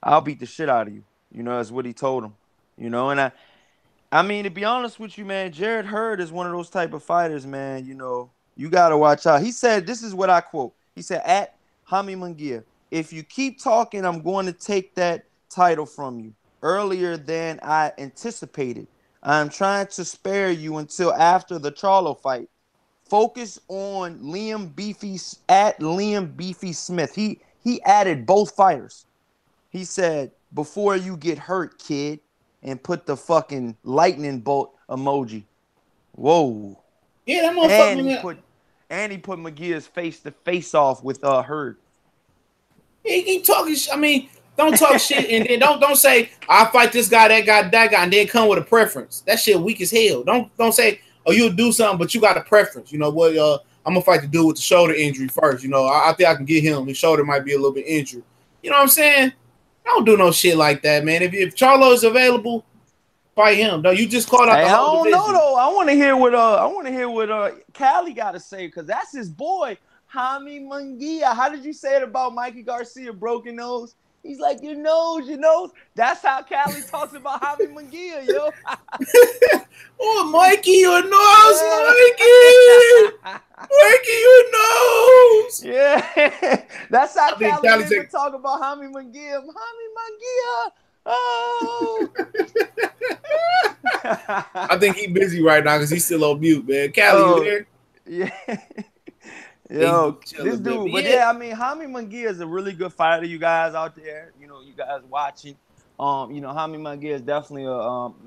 I'll beat the shit out of you. That's what he told him. And I mean, to be honest with you, man, Jared Hurd is one of those type of fighters, man. You got to watch out. He said, this is what I quote. He said, at Jaime Munguia, if you keep talking, I'm going to take that title from you earlier than I anticipated. I'm trying to spare you until after the Charlo fight. Focus on Liam Beefy Smith. He added both fighters. He said, before you get hurt, kid, and put the fucking lightning bolt emoji. Whoa. Yeah, that motherfucker. And he put Munguia's face off with Hurd. He keep talking. I mean, don't talk shit and then don't say I'll fight this guy, that guy, and then come with a preference. That shit weak as hell. Don't say you'll do something, but you got a preference. You know what? I'm gonna fight the dude with the shoulder injury first. I think I can get him. His shoulder might be a little bit injured. You know what I'm saying? Don't do no shit like that, man. If Charlo is available, fight him. No, you just called out the whole division. I don't know though. I want to hear what Cali got to say because that's his boy, Jaime Munguia. How did you say it about Mikey Garcia, broken nose? He's like, your nose. That's how Cali talks about Jaime Munguia, yo. Oh, Mikey, your nose, Mikey. Mikey, your nose. Yeah, that's how Cali would talk about Jaime Munguia. Jaime Munguia. Oh. I think he's busy right now because he's still on mute, man. Cali, you there? Yeah. Yo, this dude, but yeah, I mean, Jaime Munguia is a really good fighter. You guys out there, you guys watching. Jaime Munguia is definitely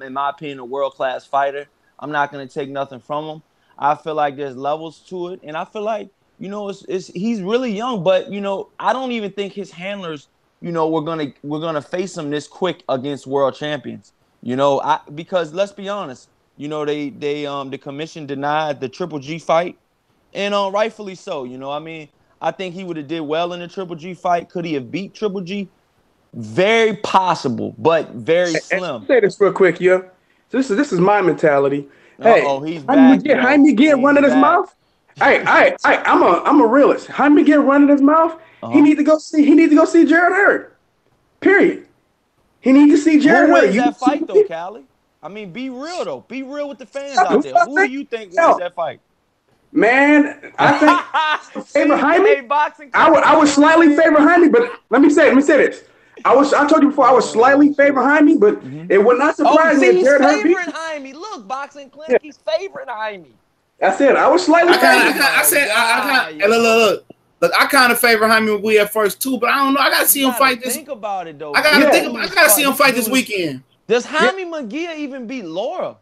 in my opinion, a world-class fighter. I'm not gonna take nothing from him. I feel like there's levels to it, and I feel like he's really young, but I don't even think his handlers, we're gonna face him this quick against world champions. Because let's be honest, the commission denied the Triple G fight. And rightfully so, I think he would have did well in the Triple G fight. Could he have beat Triple G? Very possible, but very slim. And say this real quick, yo. This is my mentality. Hey, he's back. Jaime get one in his mouth. I'm a realist. Jaime get running his mouth. He need to go see Jared Hurd. Period. He need to see Jared Hurd. Who wins that fight though, Callie? I mean, be real though. Be real with the fans out there. Who do you think wins that fight? Man, I think favor Jaime. I would slightly favor Jaime, but let me say this. I told you before I was slightly favor Jaime, but it would not surprise me if Jared Hurd beat Jaime. Look, boxing clinic, he's favoring Jaime. I said I was slightly favoring. Look, I kind of favor Jaime Munguia at first too, but I don't know. I gotta see him fight this. Think about it though. I gotta see him fight this weekend. Does Jaime Munguia even beat Laura?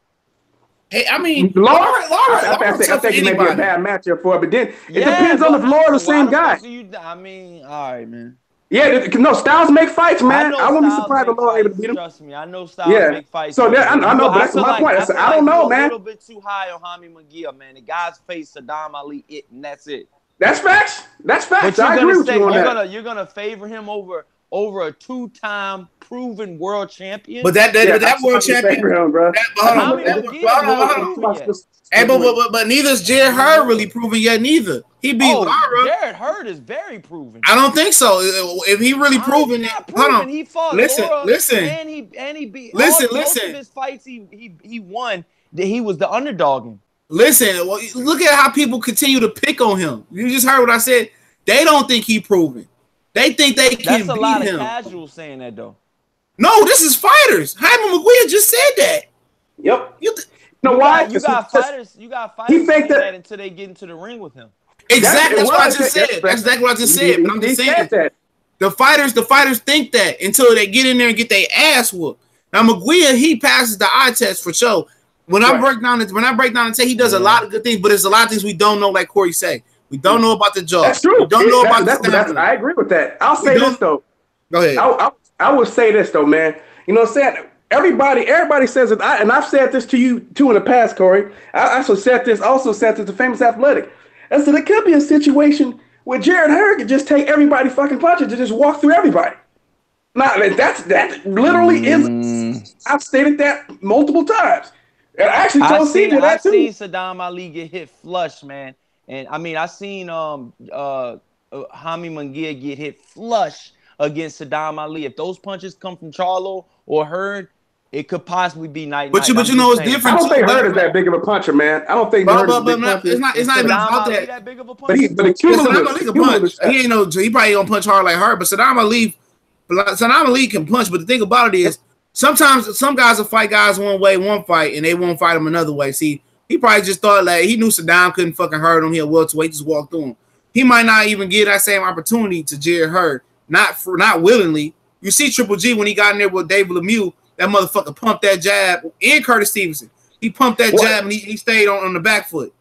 Hey, I mean, Laura. I think it may be a bad matchup for her, but then it depends on if Laura's the same guy. I mean, all right, man. Yeah, no, styles make fights, man. I wouldn't be surprised if Laura able to beat him. Trust me, I know styles make fights. So I know, but that's my point. I don't know, man. A little bit too high on Jaime Munguia, man. The guy's face Saddam Ali, and that's it. That's facts. But I agree with you on that. You're gonna favor him over a two-time proven world champion. But that world champion, bro. But neither's Jared Hurd really proven yet. Neither he beat Lara. Jared Hurd is very proven. I don't think so. If he really proven it, hold on. He fought Laura, and he beat. Most of his fights he won. He was the underdog in. Listen, look at how people continue to pick on him. You just heard what I said. They don't think he proven. They think they can beat him. That's a lot of casuals saying that though. No, this is fighters. Jaime Munguia just said that. Yep. You know why? You got fighters saying that until they get into the ring with him. Exactly. That's what I just said. That's exactly what I just said. But I'm just saying the fighters think that until they get in there and get their ass whooped. Now Munguia, he passes the eye test for sure. When I break down and say he does a lot of good things, but there's a lot of things we don't know, like Corey say. We don't know about the jaw. That's true. We don't know about the stamina. I agree with that. I'll say this though. Go ahead. I will say this though, man. You know what I'm saying? Everybody says it, and I've said this to you too in the past, Corey. I also said this to Famous Athletic. I said it could be a situation where Jared Hurd could just take everybody fucking punches to just walk through everybody. Now that literally is. I've stated that multiple times. And I actually told CJ that too. I seen Saddam Ali get hit flush, man. And I mean, I seen Jaime Munguia get hit flush against Saddam Ali. If those punches come from Charlo or Hurd, it could possibly be night. But you know it's different. I don't think Hurd is that big of a puncher, man. I don't think Hurd is it's not even about that big of a puncher. But he punch. He probably don't punch hard like Hurd, but Saddam Ali can punch. But the thing about it is, sometimes some guys will fight guys one way, one fight, and they won't fight them another way. See, he probably just thought like he knew Saddam couldn't fucking hurt him. He a welterweight, just walk through him. He might not even give that same opportunity to Jared Hurd, not willingly. You see Triple G when he got in there with David Lemieux, that motherfucker pumped that jab, and Curtis Stevenson. He pumped that jab and he stayed on the back foot.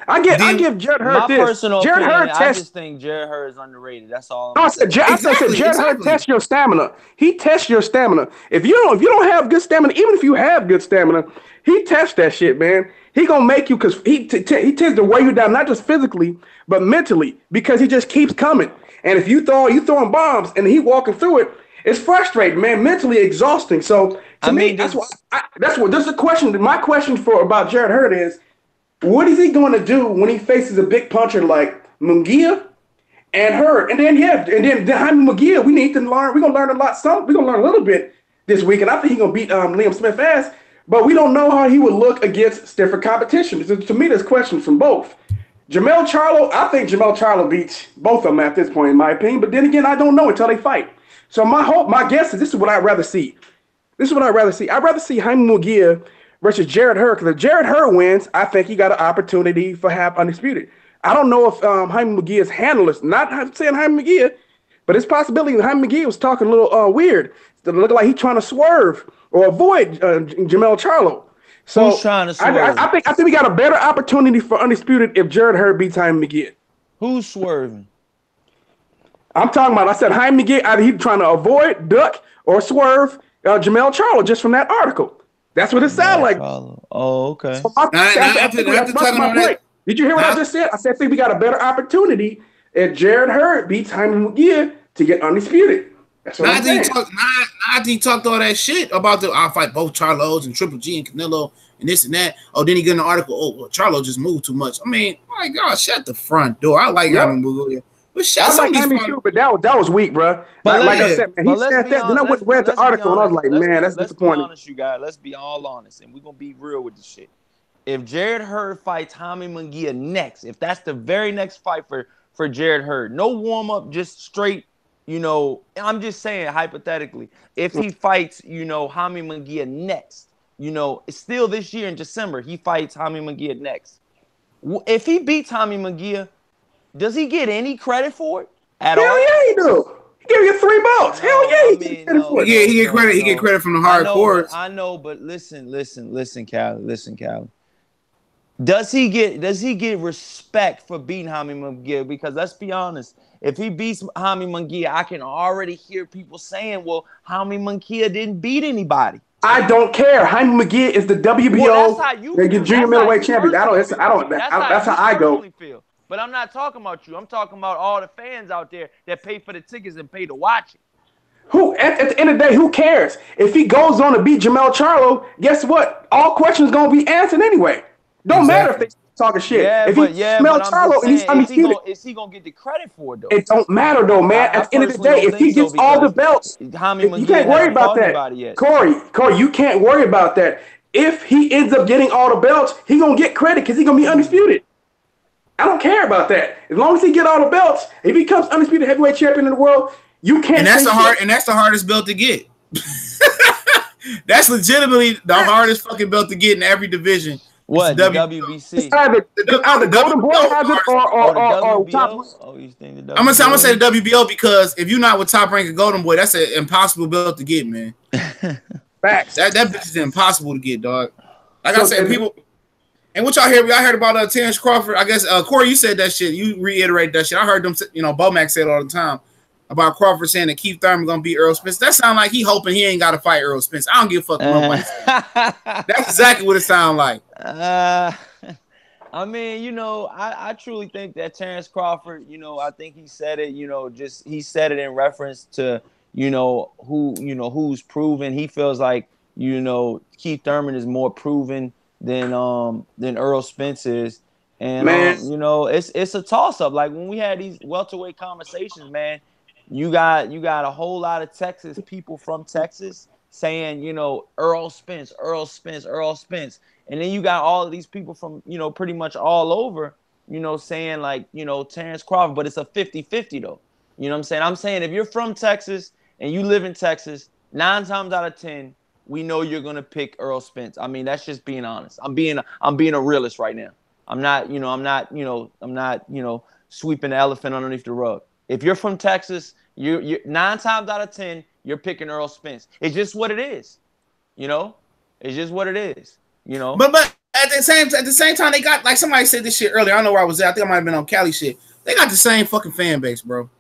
I give Jared Hurd this. Personal opinion, I just think Jared Hurd is underrated. That's all. I said Jared Hurd tests your stamina. He tests your stamina. If you don't have good stamina, even if you have good stamina, he tests that shit, man. He gonna make you because he tends to weigh you down, not just physically but mentally, because he just keeps coming. And if you throwing bombs and he walking through it, it's frustrating, man. Mentally exhausting. So to me, that's what. There's a question. My question about Jared Hurd is, what is he going to do when he faces a big puncher like Munguia and Hurd? And then Jaime Munguia, we need to learn. We're gonna learn a lot. We're gonna learn a little bit this week, and I think he's gonna beat Liam Smith ass. But we don't know how he would look against stiffer competition. So, to me, there's questions from both. Jermell Charlo, I think Jermell Charlo beats both of them at this point, in my opinion. But then again, I don't know until they fight. So my guess is this is what I'd rather see. I'd rather see Jaime Munguia versus Jared Hurd. Because if Jared Hurd wins, I think he got an opportunity for half undisputed. I don't know if Jaime Munguia's handlers, not saying Jaime Munguia, but it's possibility that Jaime Munguia was talking a little weird. It looked like he's trying to swerve or avoid Jermell Charlo. So who's trying to swerve? I think we got a better opportunity for undisputed if Jared Hurd beats Jaime Munguia. Who's swerving? I'm talking about. I said Jaime Munguia. Either he's trying to avoid, duck, or swerve Jermell Charlo. Just from that article, that's what it sounded like. Oh, okay. So did you hear what I just said? I said I think we got a better opportunity if Jared Hurd beats Jaime Munguia to get undisputed. That's what I'm saying. He talked all that shit about I'll fight both Charlos and Triple G and Canelo and this and that. Oh, then he get an article. Oh, well, Charlo just moved too much. I mean, my God, shut the front door. I like Jaime Munguia. But shut I like Jaime too, but that was weak, bro. But like I said, man, he said that. Then I went and read the article, and I was like, man, that's disappointing. Let's be honest, you guys. Let's be all honest, and we're gonna be real with this shit. If Jarrett Hurd fights Jaime Munguia next, if that's the very next fight for Jarrett Hurd, no warm up, just straight. You know, I'm just saying hypothetically, if he fights, you know, Jaime Munguia next, you know, it's still this year in December, he fights Jaime Munguia next. If he beats Jaime Munguia, does he get any credit for it at all? Hell yeah, he do. He give you 3 belts. Hell yeah, he get credit for it. Yeah, he get credit. He get credit from the hardcore. I know, but listen, Callie. Does he get respect for beating Jaime Munguia? Because let's be honest, if he beats Jaime Munguia, I can already hear people saying, "Well, Jaime Munguia didn't beat anybody." I don't care. Jaime Munguia is the WBO junior middleweight champion. That's how I go. Feel. But I'm not talking about you. I'm talking about all the fans out there that pay for the tickets and pay to watch it. Who at the end of the day, who cares? If he goes on to beat Jermell Charlo, guess what? All questions gonna be answered anyway. Don't matter if they talking shit. Yeah, if but Charlo and he's undisputed, is he gonna get the credit for it though? It don't matter though, man. At the end of the day, if he gets all the belts, you can't worry about that. Corey, you can't worry about that. If he ends up getting all the belts, he gonna get credit because he's gonna be undisputed. I don't care about that. As long as he get all the belts, if he becomes undisputed heavyweight champion in the world, you can't. And that's the hardest belt to get. That's legitimately the hardest fucking belt to get in every division. What, the WBC? Either Golden Boy has it or Top. Oh, you think the WBO? I'm gonna say the WBO because if you're not with Top Rank and Golden Boy, that's an impossible belt to get, man. Facts. That bitch is impossible to get, dog. Like I said, people. And what y'all hear? Y'all heard about Terrence Crawford? I guess Corey, you said that shit. You reiterate that shit. I heard them. You know, Bomac said it all the time about Crawford saying that Keith Thurman gonna beat Earl Spence. That sound like he hoping he ain't got to fight Earl Spence. I don't give a fuck what nobody says. That's exactly what it sound like. I mean, you know, I truly think that Terrence Crawford, you know, I think he said it, you know, he said it in reference to, you know, who's proven. He feels like, you know, Keith Thurman is more proven than Earl Spence is. And you know, it's a toss up. Like when we had these welterweight conversations, man, you got a whole lot of Texas people from Texas saying, you know, Earl Spence. And then you got all of these people from, you know, pretty much all over, you know, saying like, you know, Terrence Crawford, but it's a 50-50 though. You know what I'm saying? I'm saying if you're from Texas and you live in Texas, 9 times out of 10, we know you're gonna pick Earl Spence. I mean, that's just being honest. I'm being a realist right now. I'm not sweeping the elephant underneath the rug. If you're from Texas, you 9 times out of 10, you're picking Earl Spence. It's just what it is. You know? It's just what it is. You know? But at the same time, they got, like somebody said this shit earlier. I don't know where I was at. I think I might have been on Cali shit. They got the same fucking fan base, bro.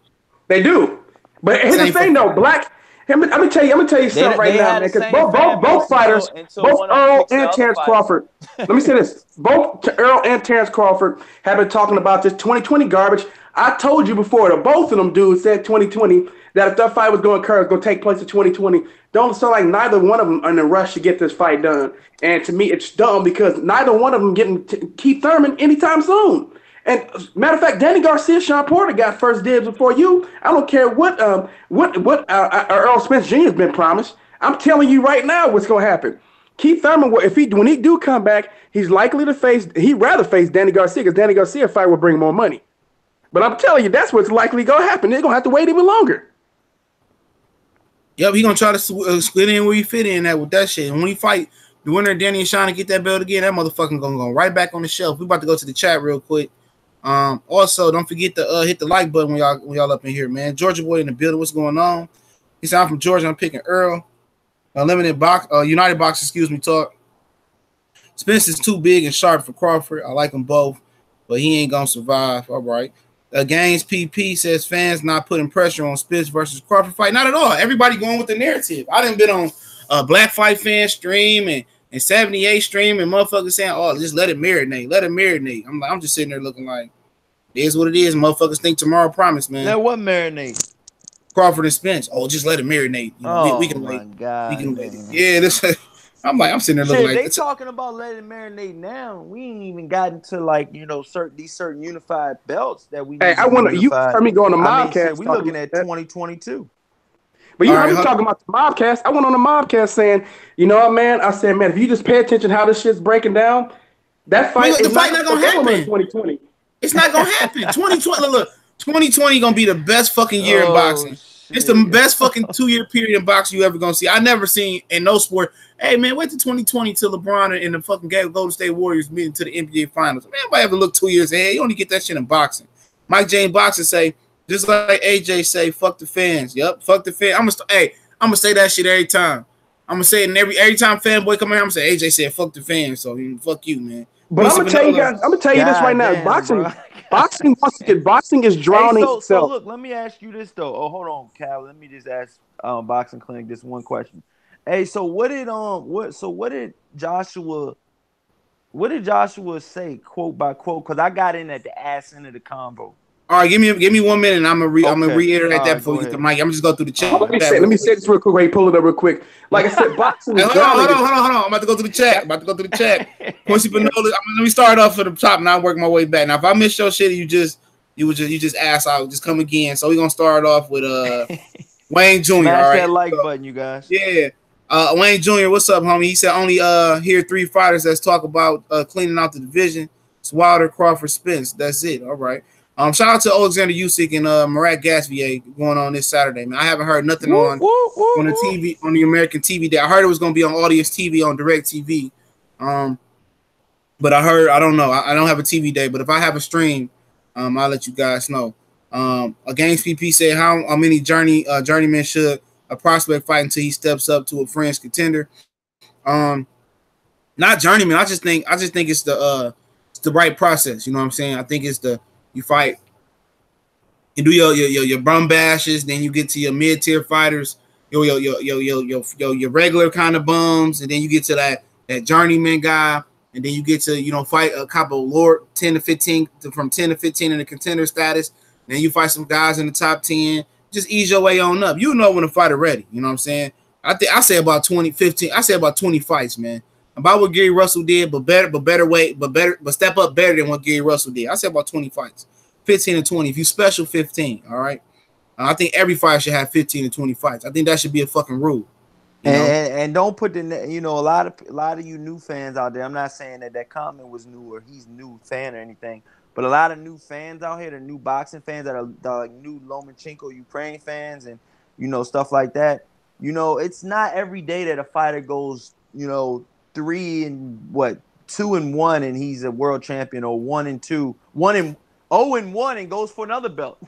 They do. But here's the thing though, Black. Let me tell you something right now, man. Because both fighters, both Earl and Terrence Crawford. Let me say this: both Earl and Terrence Crawford have been talking about this 2020 garbage. I told you before that both of them dudes said 2020 that if that fight was going to occur, it's going to take place in 2020. Don't sound like neither one of them are in a rush to get this fight done. And to me, it's dumb because neither one of them getting Keith Thurman anytime soon. And matter of fact, Danny Garcia, Sean Porter got first dibs before you. I don't care what Earl Spence Jr. has been promised. I'm telling you right now what's going to happen. Keith Thurman, when he do come back, he's likely to face. He'd rather face Danny Garcia because Danny Garcia fight will bring more money. But I'm telling you, that's what's likely going to happen. They're going to have to wait even longer. Yep, he's going to try to split in where he fit in with that shit. And when he fight the winner, Danny and Sean, to get that belt again, that motherfucker going to go right back on the shelf. We about to go to the chat real quick. Also, don't forget to hit the like button when y'all up in here, man. Georgia boy in the building. What's going on? He said I'm from Georgia. I'm picking Earl. United box, excuse me. Talk. Spence is too big and sharp for Crawford. I like them both, but he ain't gonna survive. All right. Gaines PP says fans not putting pressure on Spence versus Crawford fight. Not at all. Everybody going with the narrative. I done been on Black Fight Fan stream and 78 stream and motherfuckers saying, "Oh, just let it marinate. Let it marinate." I'm just sitting there looking like, it is what it is. Motherfuckers think tomorrow promise, man. Now what marinate? Crawford and Spence. Oh, just let it marinate. You know, we can wait. God, we can wait. Yeah, this. I'm sitting there looking like they talking about letting it marinate now. We ain't even gotten to like certain unified belts that we. Hey, I want you heard me go on the Mobcast. We looking at 2022. But you heard me talking about the Mobcast. I went on the Mobcast saying, you know what, man? I said, man, if you just pay attention how this shit's breaking down, that fight is not gonna happen in 2020. It's not gonna happen. 2020. Look, 2020 gonna be the best fucking year in boxing. Shit. It's the best fucking 2-year period in boxing you ever gonna see. I never seen in no sport. Hey man, wait till 2020 till LeBron and the fucking Golden State Warriors meeting to the NBA Finals. Man, anybody ever look 2 years ahead? You only get that shit in boxing. Mike James boxing say. Just like AJ say, fuck the fans. Yep, fuck the fans. I'm gonna say that shit every time. I'm gonna say it in every time fanboy come here. I'm gonna say AJ said fuck the fans, so fuck you, man. But I'm gonna tell you guys, I'm gonna tell you this right now. Boxing is drowning itself. So look, let me ask you this though. Oh, hold on, Cal. Let me just ask Boxing Clinic this one question. Hey, so what did Joshua say quote by quote? Because I got in at the ass end of the convo. All right, give me 1 minute, and I'm gonna reiterate that before we get the mic. I'm just go through the chat. Let me say this real quick. Wait, pull it up real quick. Like I said, boxing. Hold on. I'm about to go through the chat. Quincy Pinola. Let me start off at the top, and I'll work my way back. Now, if I miss your shit, you just ask. I'll just come again. So we're gonna start off with Wayne Jr. Smash all right, that like button, you guys. Yeah. Wayne Jr. What's up, homie? He said only hear 3 fighters that's talk about cleaning out the division. It's Wilder, Crawford, Spence. That's it. All right. Shout out to Alexander Usyk and Murat Gasvier going on this Saturday, man. I haven't heard nothing on the TV, on the American TV day. I heard it was going to be on Audience TV on Direct TV. But I don't know. I don't have a TV day, but if I have a stream, I'll let you guys know. Against PP said how many journeymen should a prospect fight until he steps up to a fringe contender? Not journeyman. I just think it's the right process. You know what I'm saying? I think it's you fight, you do your bum bashes, then you get to your mid-tier fighters, your regular kind of bums, and then you get to that journeyman guy, and then you get to fight a couple Lord 10 to 15 from 10 to 15 in the contender status. Then you fight some guys in the top 10. Just ease your way on up. You know when a fighter ready. You know what I'm saying? I say about 20, 15. I say about 20 fights, man. About what Gary Russell did, but step up better than what Gary Russell did. I say about 20 fights, 15 to 20. If you special, 15. All right. I think every fighter should have 15 to 20 fights. I think that should be a fucking rule. And don't put a lot of you new fans out there. I'm not saying that comment was new or he's new fan or anything, but a lot of new fans out here, the new boxing fans that are like new Lomachenko Ukraine fans and stuff like that. It's not every day that a fighter goes 2-1 and he's a world champion, or 1-2, 0-1 and goes for another belt.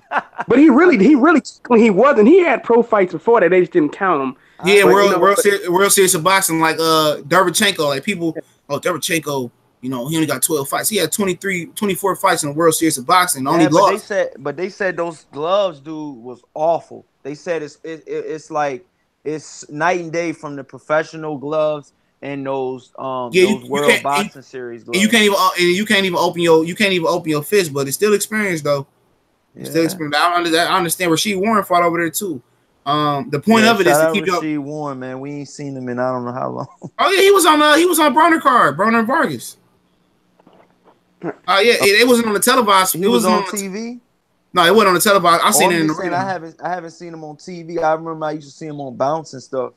But he really when he wasn't. He had pro fights before that. They just didn't count him. Yeah, World Series of Boxing, like Derevchenko, like people. Oh, Derevchenko, he only got 12 fights. He had 24 fights in the World Series of Boxing. Lost. But they said those gloves, dude, was awful. They said it's like it's night and day from the professional gloves and those World Boxing Series gloves. You can't even open your fist, but it's still experience though. It's still experience. I understand Rasheed Warren fought over there too. The point of it is to keep Rasheed Warren, man. We ain't seen him in I don't know how long. Oh yeah, he was on Broner card, Broner Vargas. It wasn't on the televised. It was on TV. No, it wasn't on the televised. I seen it in the ring. I haven't seen him on TV. I remember I used to see him on Bounce and stuff.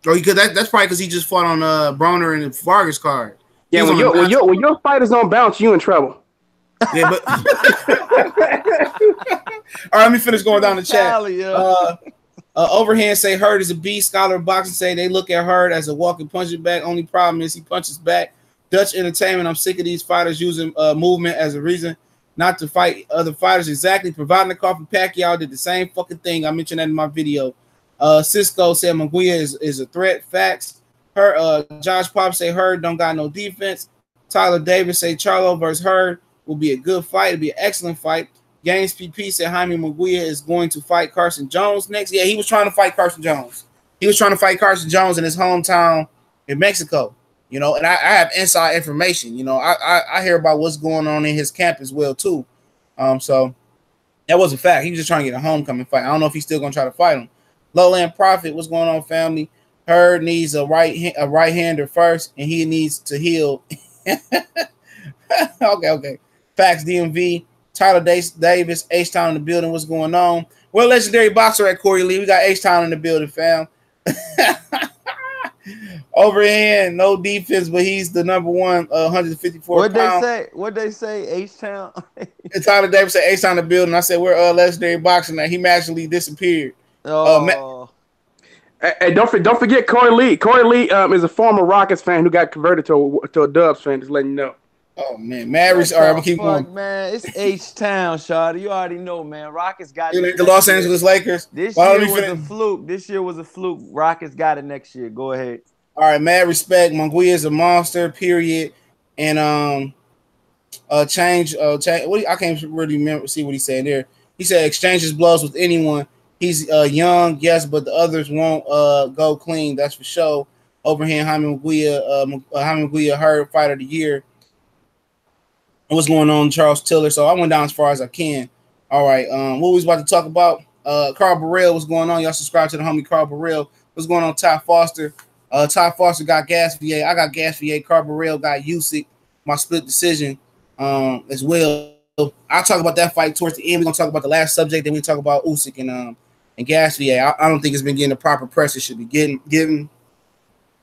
Oh, that's probably because he just fought on Broner and the Vargas card. Yeah, when your fighters on Bounce, you in trouble. Yeah, but all right, let me finish going down the chat. Overhand say Hurd is a beast. Scholar of Boxing say they look at Hurd as a walking punching bag. Only problem is he punches back. Dutch Entertainment, I'm sick of these fighters using movement as a reason not to fight other fighters. Exactly. Providing the coffee, Pacquiao did the same fucking thing. I mentioned that in my video. Cisco said Munguia is a threat. Facts. Josh Pop say Hurd don't got no defense. Tyler Davis say Charlo versus Hurd will be a good fight. It'll be an excellent fight. Gaines PP said Jaime Munguia is going to fight Carson Jones next. Yeah, he was trying to fight Carson Jones. He was trying to fight Carson Jones in his hometown in Mexico. And I have inside information. I hear about what's going on in his camp as well too. So that was a fact. He was just trying to get a homecoming fight. I don't know if he's still gonna try to fight him. Lowland Prophet, what's going on, family? Hurd needs a right-hander first, and he needs to heal. Okay. Facts, DMV. Tyler Davis, H-Town in the building. What's going on? Well, legendary boxer at Corey Lee. We got H-Town in the building, fam. Overhand, no defense, but he's the number one, 154 What'd pound. What'd they say? H-Town? Tyler Davis said H-Town in the building. I said, we're legendary boxing. Now he magically disappeared. Oh. Hey, don't forget Corey Lee. Corey Lee is a former Rockets fan who got converted to a Dubs fan. Just letting you know. Oh man, Mavericks. All right, I'm gonna keep going. Man, it's H-Town, Shawty. You already know, man. Rockets got it. The Los Angeles Lakers. This year was a fluke. Rockets got it next year. Go ahead. All right, mad respect. Munguia is a monster. Period. And change. I can't really see what he said there. He said exchanges blows with anyone. He's young, yes, but the others won't go clean. That's for sure. Overhand, Jaime Munguia, Hurd Fighter of the Year. What's going on, Charles Tiller? So I went down as far as I can. All right. What we was about to talk about? Carl Burrell. What's going on? Y'all subscribe to the homie Carl Burrell. What's going on, Ty Foster? Ty Foster got Gas VA. I got Gas VA. Carl Burrell got Usyk. My split decision as well. I'll talk about that fight towards the end. We're gonna talk about the last subject, then we talk about Usyk and Gas VA. I don't think it's been getting the proper press it should be given.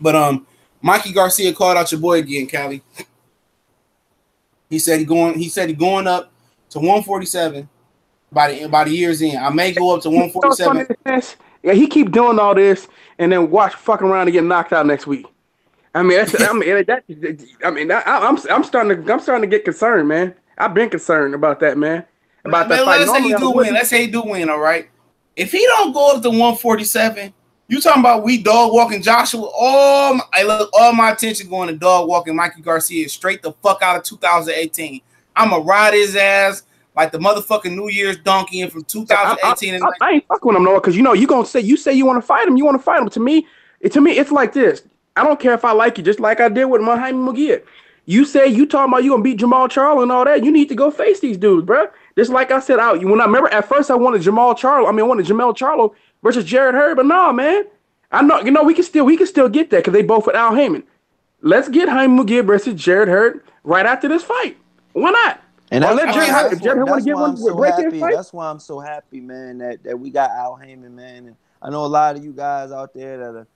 But Mikey Garcia called out your boy again, Cali. He said he going up to 147 by the year's end. I may go up to 147. Yeah, he keep doing all this and then watch fucking around and get knocked out next week. I'm starting to get concerned, man. I've been concerned about that, man. About that fight. Let's say he do win. Let's say he do win. All right. If he don't go up to 147, you talking about we dog walking Joshua? All my attention going to dog walking Mikey Garcia straight the fuck out of 2018. I'ma ride his ass like the motherfucking New Year's donkey in from 2018. I ain't fucking with him, no, because you say you want to fight him. You want to fight him. To me, it's like this. I don't care if I like you, just like I did with Jaime Munguia. You say you talking about you gonna beat Jamal Charlo and all that. You need to go face these dudes, bro. Just like I said out. When I remember at first I wanted Jamal Charlo versus Jared Hurd, but no, man. I know, we can still get that because they both with Al Heyman. Let's get Jaime Munguia versus Jared Hurd right after this fight. Why not? And let Jared Hurd want to get one fight. That's why I'm so happy, man, that we got Al Heyman, man. And I know a lot of you guys out there that are,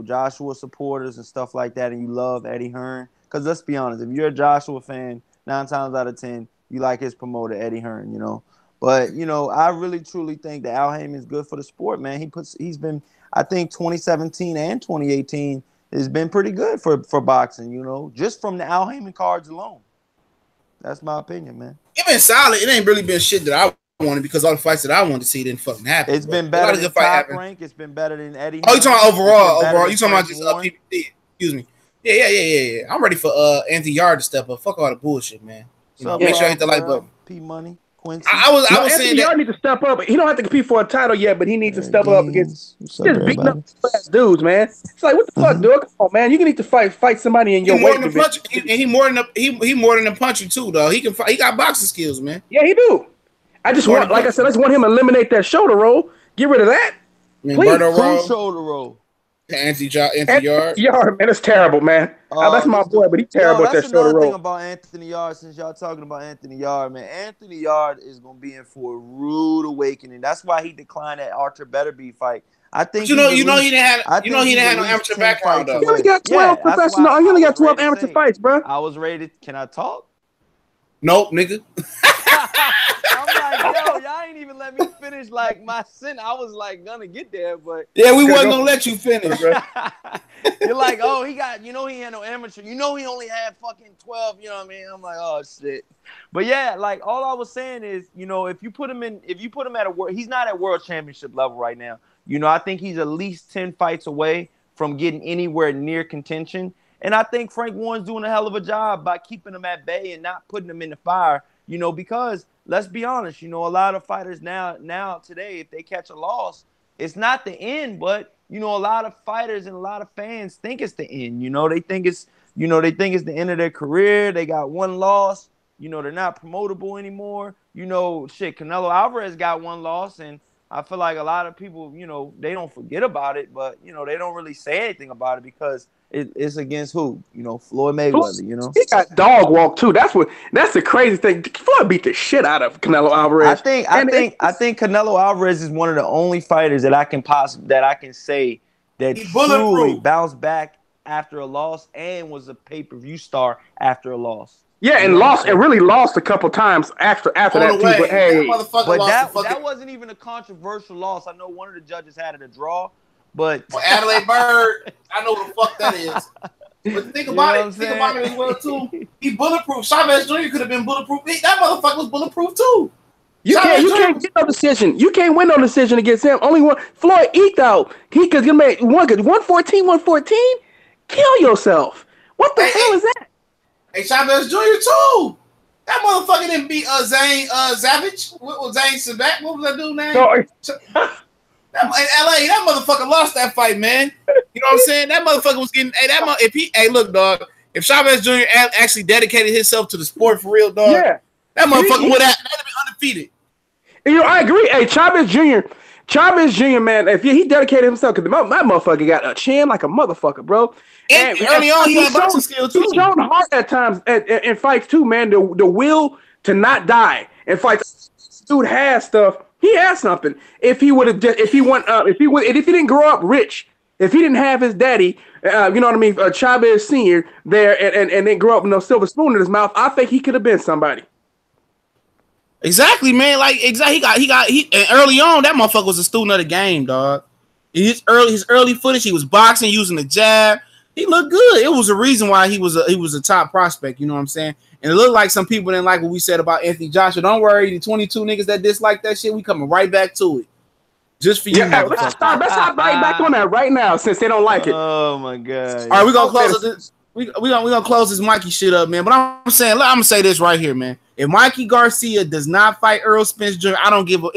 Joshua supporters and stuff like that, and you love Eddie Hearn. Because let's be honest, if you're a Joshua fan, 9 times out of 10, you like his promoter, Eddie Hearn, But, I really, truly think that Al Heyman is good for the sport, man. He's been, I think, 2017 and 2018 has been pretty good for boxing, just from the Al Heyman cards alone. That's my opinion, man. It's been solid. It ain't really been shit that I wanted because all the fights that I wanted to see didn't fucking happen. It's been better than Top Rank. It's been better than Eddie. Oh, you talking overall? Overall, you talking about just PPC? Excuse me. Yeah. I'm ready for Anthony Yard to step up. Fuck all the bullshit, man. Make sure I hit the like button. P Money. Quincy. I was saying that need to step up. He don't have to compete for a title yet, but he needs to step up against just beating up dudes, man. It's like, what the fuck, dude? Come on, man. You need to fight somebody in your weight division. He more than a puncher too, though. He can fight. He got boxing skills, man. Yeah, he do. I just want, like I said, I just want him to eliminate that shoulder roll. Get rid of that. Please. Shoulder roll. Anthony Yard. Yard, man, it's terrible, man. That's my boy, but he's terrible at that shoulder roll. That's another thing about Anthony Yard. Since y'all talking about Anthony Yard, man, Anthony Yard is gonna be in for a rude awakening. That's why he declined that Archer Betterby fight. I think he didn't have no amateur background though. He only got 12 professional. He only got 12 amateur fights, bro. I was ready. Can I talk? Nope, nigga. I'm like, yo, y'all ain't even let me finish like my sin. I was like gonna get there, but yeah, we wasn't gonna let you finish, bro. You're like, oh, he got, he had no amateur. He only had fucking 12. You know what I mean? I'm like, oh shit. But yeah, like all I was saying is, if you put him at he's not at world championship level right now. I think he's at least 10 fights away from getting anywhere near contention. And I think Frank Warren's doing a hell of a job by keeping him at bay and not putting him in the fire, because let's be honest, a lot of fighters now today, if they catch a loss, it's not the end, but, a lot of fighters and a lot of fans think it's the end. They think it's the end of their career. They got one loss. They're not promotable anymore. Canelo Alvarez got one loss, and I feel like a lot of people, you know, they don't forget about it, but you know, they don't really say anything about it because it's against who? You know, Floyd Mayweather. You know, he got dog walk too. That's the crazy thing. Floyd beat the shit out of Canelo Alvarez. I think Canelo Alvarez is one of the only fighters that I can say that truly bounced back after a loss and was a pay-per-view star after a loss. Yeah, and really lost a couple times after that too. But hey, that wasn't even a controversial loss. I know one of the judges had it a draw, but Adelaide Bird, I know what the fuck that is. But think about it as well too. He bulletproof. Chavez Jr. could have been bulletproof. That motherfucker was bulletproof too. You can't get no decision. You can't win no decision against him. Only one. Floyd eked out. He could make 114. Kill yourself. What the hell is that? Hey, Chavez Jr. too. That motherfucker didn't beat Zane Savage. What was Zane Savage? What was that dude's name? In LA, that motherfucker lost that fight, man. You know what I'm saying? That motherfucker was getting. Look, dog. If Chavez Jr. actually dedicated himself to the sport for real, dog, that motherfucker would have been undefeated. You know, I agree. Hey, Chavez Jr., man, if he dedicated himself, because that motherfucker got a chin like a motherfucker, bro. And early on, he had boxing skills too. He showed heart at times in fights too, man. The will to not die in fights. This dude has stuff. He has something. If he didn't grow up rich, if he didn't have his daddy, you know what I mean, Chavez Senior there, and then grow up with no silver spoon in his mouth, I think he could have been somebody. Exactly, man. Like exactly, and early on, that motherfucker was a student of the game, dog. His early footage, he was boxing, using the jab. He looked good. It was a reason why he was a top prospect. You know what I'm saying? And it looked like some people didn't like what we said about Anthony Joshua. Don't worry, the 22 niggas that dislike that shit, we coming right back to it. Just for you. Yeah, let's start right back on that right now since they don't like it. Oh my god! All right, we're gonna close this. We gonna close this Mikey shit up, man. But I'm gonna say this right here, man. If Mikey Garcia does not fight Earl Spence Jr., I don't give a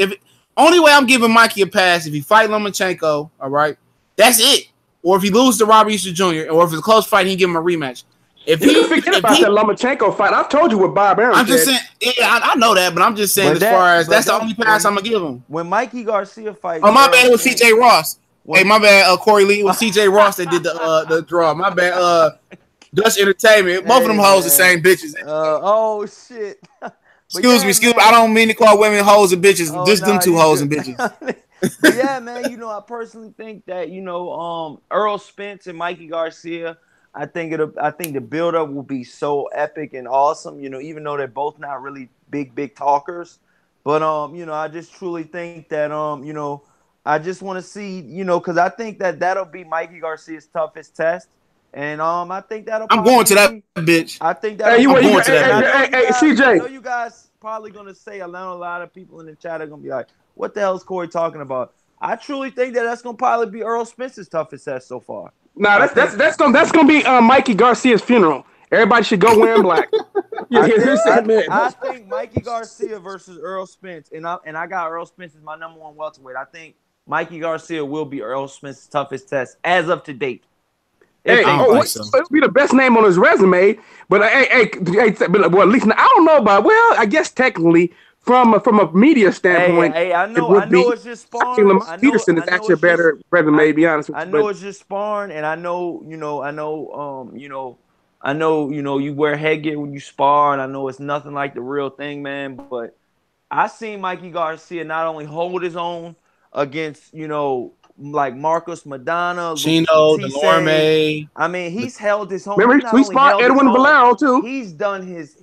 only way I'm giving Mikey a pass if he fight Lomachenko. All right, that's it. Or if he loses to Robert Easter Jr., or if it's a close fight, he give him a rematch. If you forget about that Lomachenko fight, I've told you what Bob Arum I'm just saying, I know that, but I'm just saying that's the only pass I'm gonna give him. When Mikey Garcia fights, my bad, it was CJ Ross. Hey, my bad, Corey Lee. It was CJ Ross that did the draw. My bad, Dutch Entertainment. Both of them hoes the same bitches. Oh shit. Excuse me. I don't mean to call women hoes and bitches. Just them two hoes and bitches. But yeah, man, you know, I personally think that, you know, Earl Spence and Mikey Garcia, I think the build-up will be so epic and awesome, you know, even though they're both not really big talkers. But you know, I just truly think that you know, I just want to see, you know, because I think that'll be Mikey Garcia's toughest test. And I think that'll I'm going to that bitch. I think that I'm going to that. Hey, CJ. I know you guys probably gonna say, I know a lot of people in the chat are gonna be like, what the hell is Corey talking about? I truly think that's gonna probably be Earl Spence's toughest test so far. No, that's gonna be Mikey Garcia's funeral. Everybody should go wearing black. I think Mikey Garcia versus Earl Spence, and I got Earl Spence as my number one welterweight. I think Mikey Garcia will be Earl Spence's toughest test as of to date. It'll be the best name on his resume, but well, at least I don't know about. Well, I guess technically. From a media standpoint, I know it's just sparring. Lamar Peterson is actually a better resume, to be honest with you. I know it's just sparring, and I know you wear headgear when you spar, and I know it's nothing like the real thing, man. But I seen Mikey Garcia not only hold his own against, you know, like Marcos Madonna, Chino, Delorme. I mean, he's held his own. Remember, we sparred Edwin Valero too. He's done his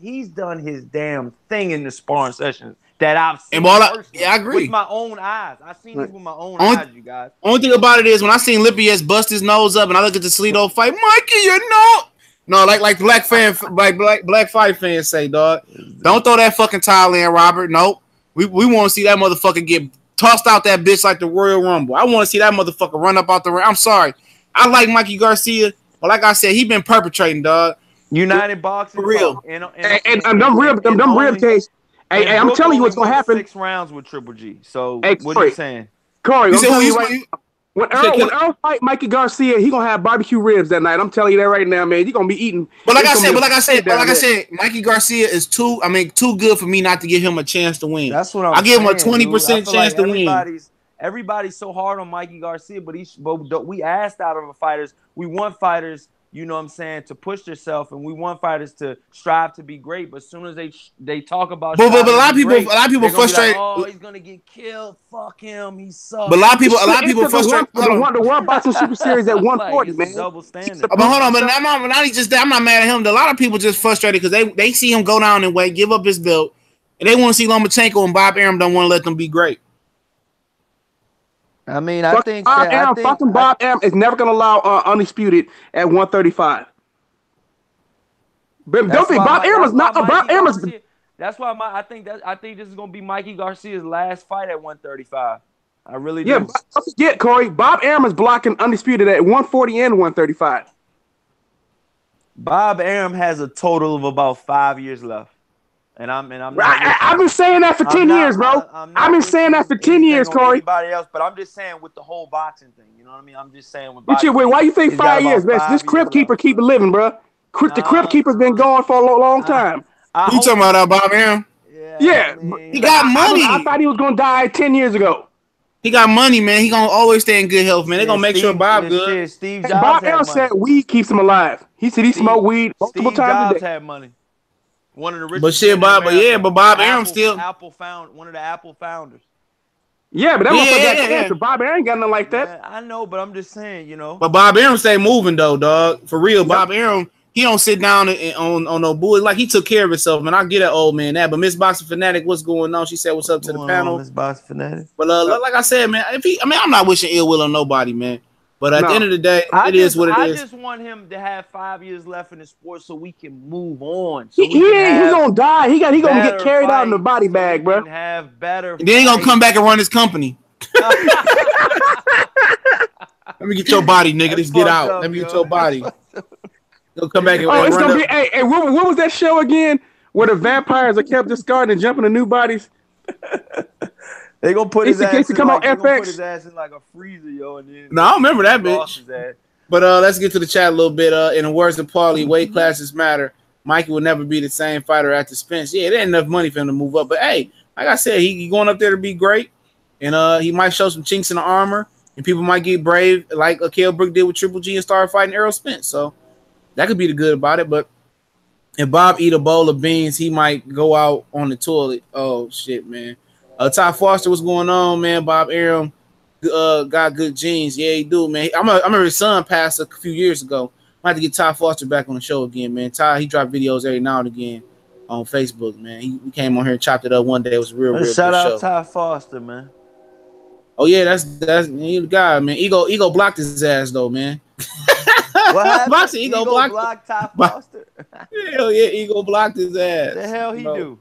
damn thing in the sparring sessions that I've seen. And I agree with my own eyes. I've seen it with my own eyes, you guys. Only thing about it is when I seen Lipius bust his nose up, and I look at the Salido fight, Mikey, you know. No, like black fight fans say, dog. Don't throw that fucking towel in, Robert. Nope. We want to see that motherfucker get tossed out that bitch like the Royal Rumble. I want to see that motherfucker run up out the ring. I'm sorry. I like Mikey Garcia, but like I said, he been perpetrating, dog. United Boxing for real. And them rib case. Hey, I'm telling you what's gonna happen. 6 rounds with Triple G. So what are you saying? Corey, I'm telling you right. When Earl fight Mikey Garcia, he gonna have barbecue ribs that night. I'm telling you that right now, man. You're gonna be eating. But like I said, Mikey Garcia is too good for me not to give him a chance to win. That's what I give him a 20% chance to win. everybody's so hard on Mikey Garcia, but we asked out of the fighters. We want fighters, you know what I'm saying, to push themselves, and we want fighters to strive to be great. But as soon as they talk about, but a lot of people frustrated. Like, oh, he's gonna get killed. Fuck him. He sucks. But a lot of people frustrated. The World Boxing Super Series at 140, like, man. Double standard. But hold on, but I'm not mad at him. A lot of people just frustrated because they see him go down and weight, give up his belt, and they want to see Lomachenko and Bob Arum don't want to let them be great. I mean, fucking Bob Arum is never gonna allow undisputed at 135. But don't think Bob Arum is not Bob Arum is. That's why I think this is gonna be Mikey Garcia's last fight at 135. I really do. Yeah, don't forget, Corey. Bob Arum is blocking undisputed at 140 and 135. Bob Arum has a total of about 5 years left. And I'm not. I've been saying that for 10 years, bro. I've been saying that for 10 years, Corey. Anybody else, but I'm just saying with the whole boxing thing. You know what I mean? I'm just saying with boxing. Wait, why you think 5 years, man? This Crib Keeper keep it living, bro. The Crib Keeper's been going for a long time. You talking about Bob Arum? Yeah. I mean, he got money. I thought he was gonna die 10 years ago. He got money, man. He gonna always stay in good health, man. They gonna make sure Bob good. Steve Jobs Bob Arum said weed keeps him alive. He said he smoked weed multiple times a day. Steve Jobs had money. One of the richest. But shit, Bob Arum still one of the Apple founders. Yeah, but that motherfucker got cancer. Bob Arum ain't got nothing like that. Man, I know, but I'm just saying, you know. But Bob Arum stay moving though, dog. For real, Bob Arum, he don't sit down on no bull. Like he took care of himself, man. I get that old man that. But Miss Boxing Fanatic, what's going on? She said, "What's up to the panel?" Miss Boxing Fanatic. But like I said, man, I'm not wishing ill will on nobody, man. But at the end of the day, it is what it is. I just want him to have 5 years left in the sport so we can move on. So he's gonna die. He gonna get carried out in the body bag, bro. Have better. And then he gonna come back and run his company. Let me get your body, nigga. Let's get out. Let me get your body. He'll come back and it's gonna be. Hey, what was that show again? Where the vampires are kept discarding and jumping to new bodies. They gonna put his ass in like, put his ass in like a freezer, yo, and then no, I remember that bitch. But let's get to the chat a little bit. In the words of Paulie, weight classes matter. Mikey will never be the same fighter after Spence. Yeah, there ain't enough money for him to move up. But hey, like I said, he going up there to be great, and he might show some chinks in the armor, and people might get brave like Kell Brook did with Triple G and start fighting Errol Spence. So that could be the good about it. But if Bob eat a bowl of beans, he might go out on the toilet. Oh shit, man. Ty Foster, what's going on, man? Bob Arum got good genes. Yeah, he do, man. I remember his son passed a few years ago. I have to get Ty Foster back on the show again, man. Ty, he dropped videos every now and again on Facebook, man. He came on here and chopped it up one day. It was a real shout out show. Ty Foster, man. Oh yeah, that's he the guy, man. Ego blocked his ass though, man. What happened? Ego blocked Ty Foster. Hell yeah, Ego blocked his ass. The hell he do?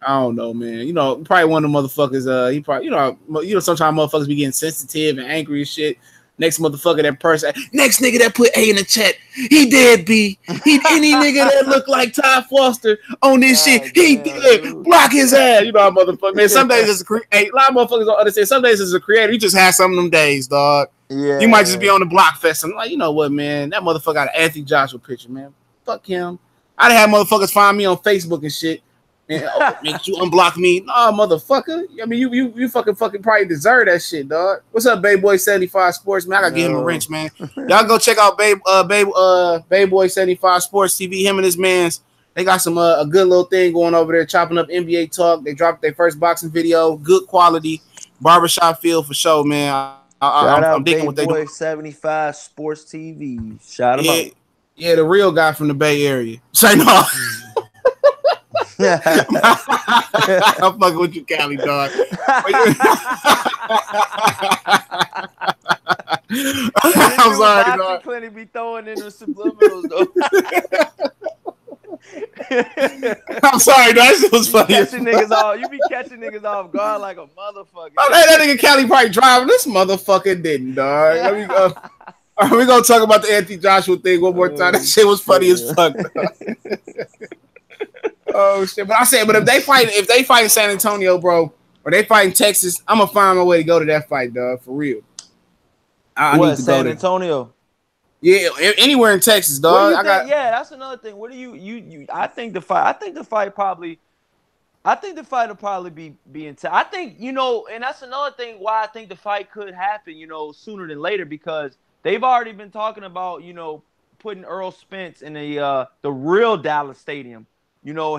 I don't know, man. You know, probably one of the motherfuckers. He probably, you know, sometimes motherfuckers be getting sensitive and angry and shit. Next motherfucker, that person, next nigga that put A in the chat, he dead B. He any nigga that look like Ty Foster on this shit, he did. Block his ass. You know, how motherfucker. Man, some days it's a a lot of motherfuckers don't understand. Some days as a creator, you just have some of them days, dog. Yeah. You might just be on the block fest. I'm like, you know what, man? That motherfucker got an Anthony Joshua picture, man. Fuck him. I'd have motherfuckers find me on Facebook and shit. And make you unblock me. Nah, motherfucker. I mean, you fucking probably deserve that shit, dog. What's up, Babe Boy 75 Sports, man? I gotta give him a wrench, man. Y'all go check out Babe Boy 75 Sports TV. Him and his mans, they got some a good little thing going over there, chopping up NBA talk. They dropped their first boxing video, good quality, barbershop feel for show, man. I'm digging what they do. 75 Sports TV. Shout him out. Yeah, the real guy from the Bay Area. Say no. I'm fucking with you, Cali, dog. I'm sorry, dog. Clinic be throwing in the subliminals, though. I'm sorry, dog. That was funny. You be catching niggas off guard like a motherfucker. Oh, that nigga Cali probably driving. This motherfucker didn't, dog. Let me go. All right, we're gonna talk about the Anthony Joshua thing one more time. That shit was funny as fuck. Oh shit! But I said, if they fight in San Antonio, bro, or they fight in Texas, I'm gonna find my way to go to that fight, dog. For real. I need to San go Antonio? Yeah, anywhere in Texas, dog. Yeah, that's another thing. What do you? I think the fight probably. I think the fight will probably be intense. I think, you know, and that's another thing why I think the fight could happen, you know, sooner than later, because they've already been talking about, you know, putting Earl Spence in the real Dallas Stadium. You know,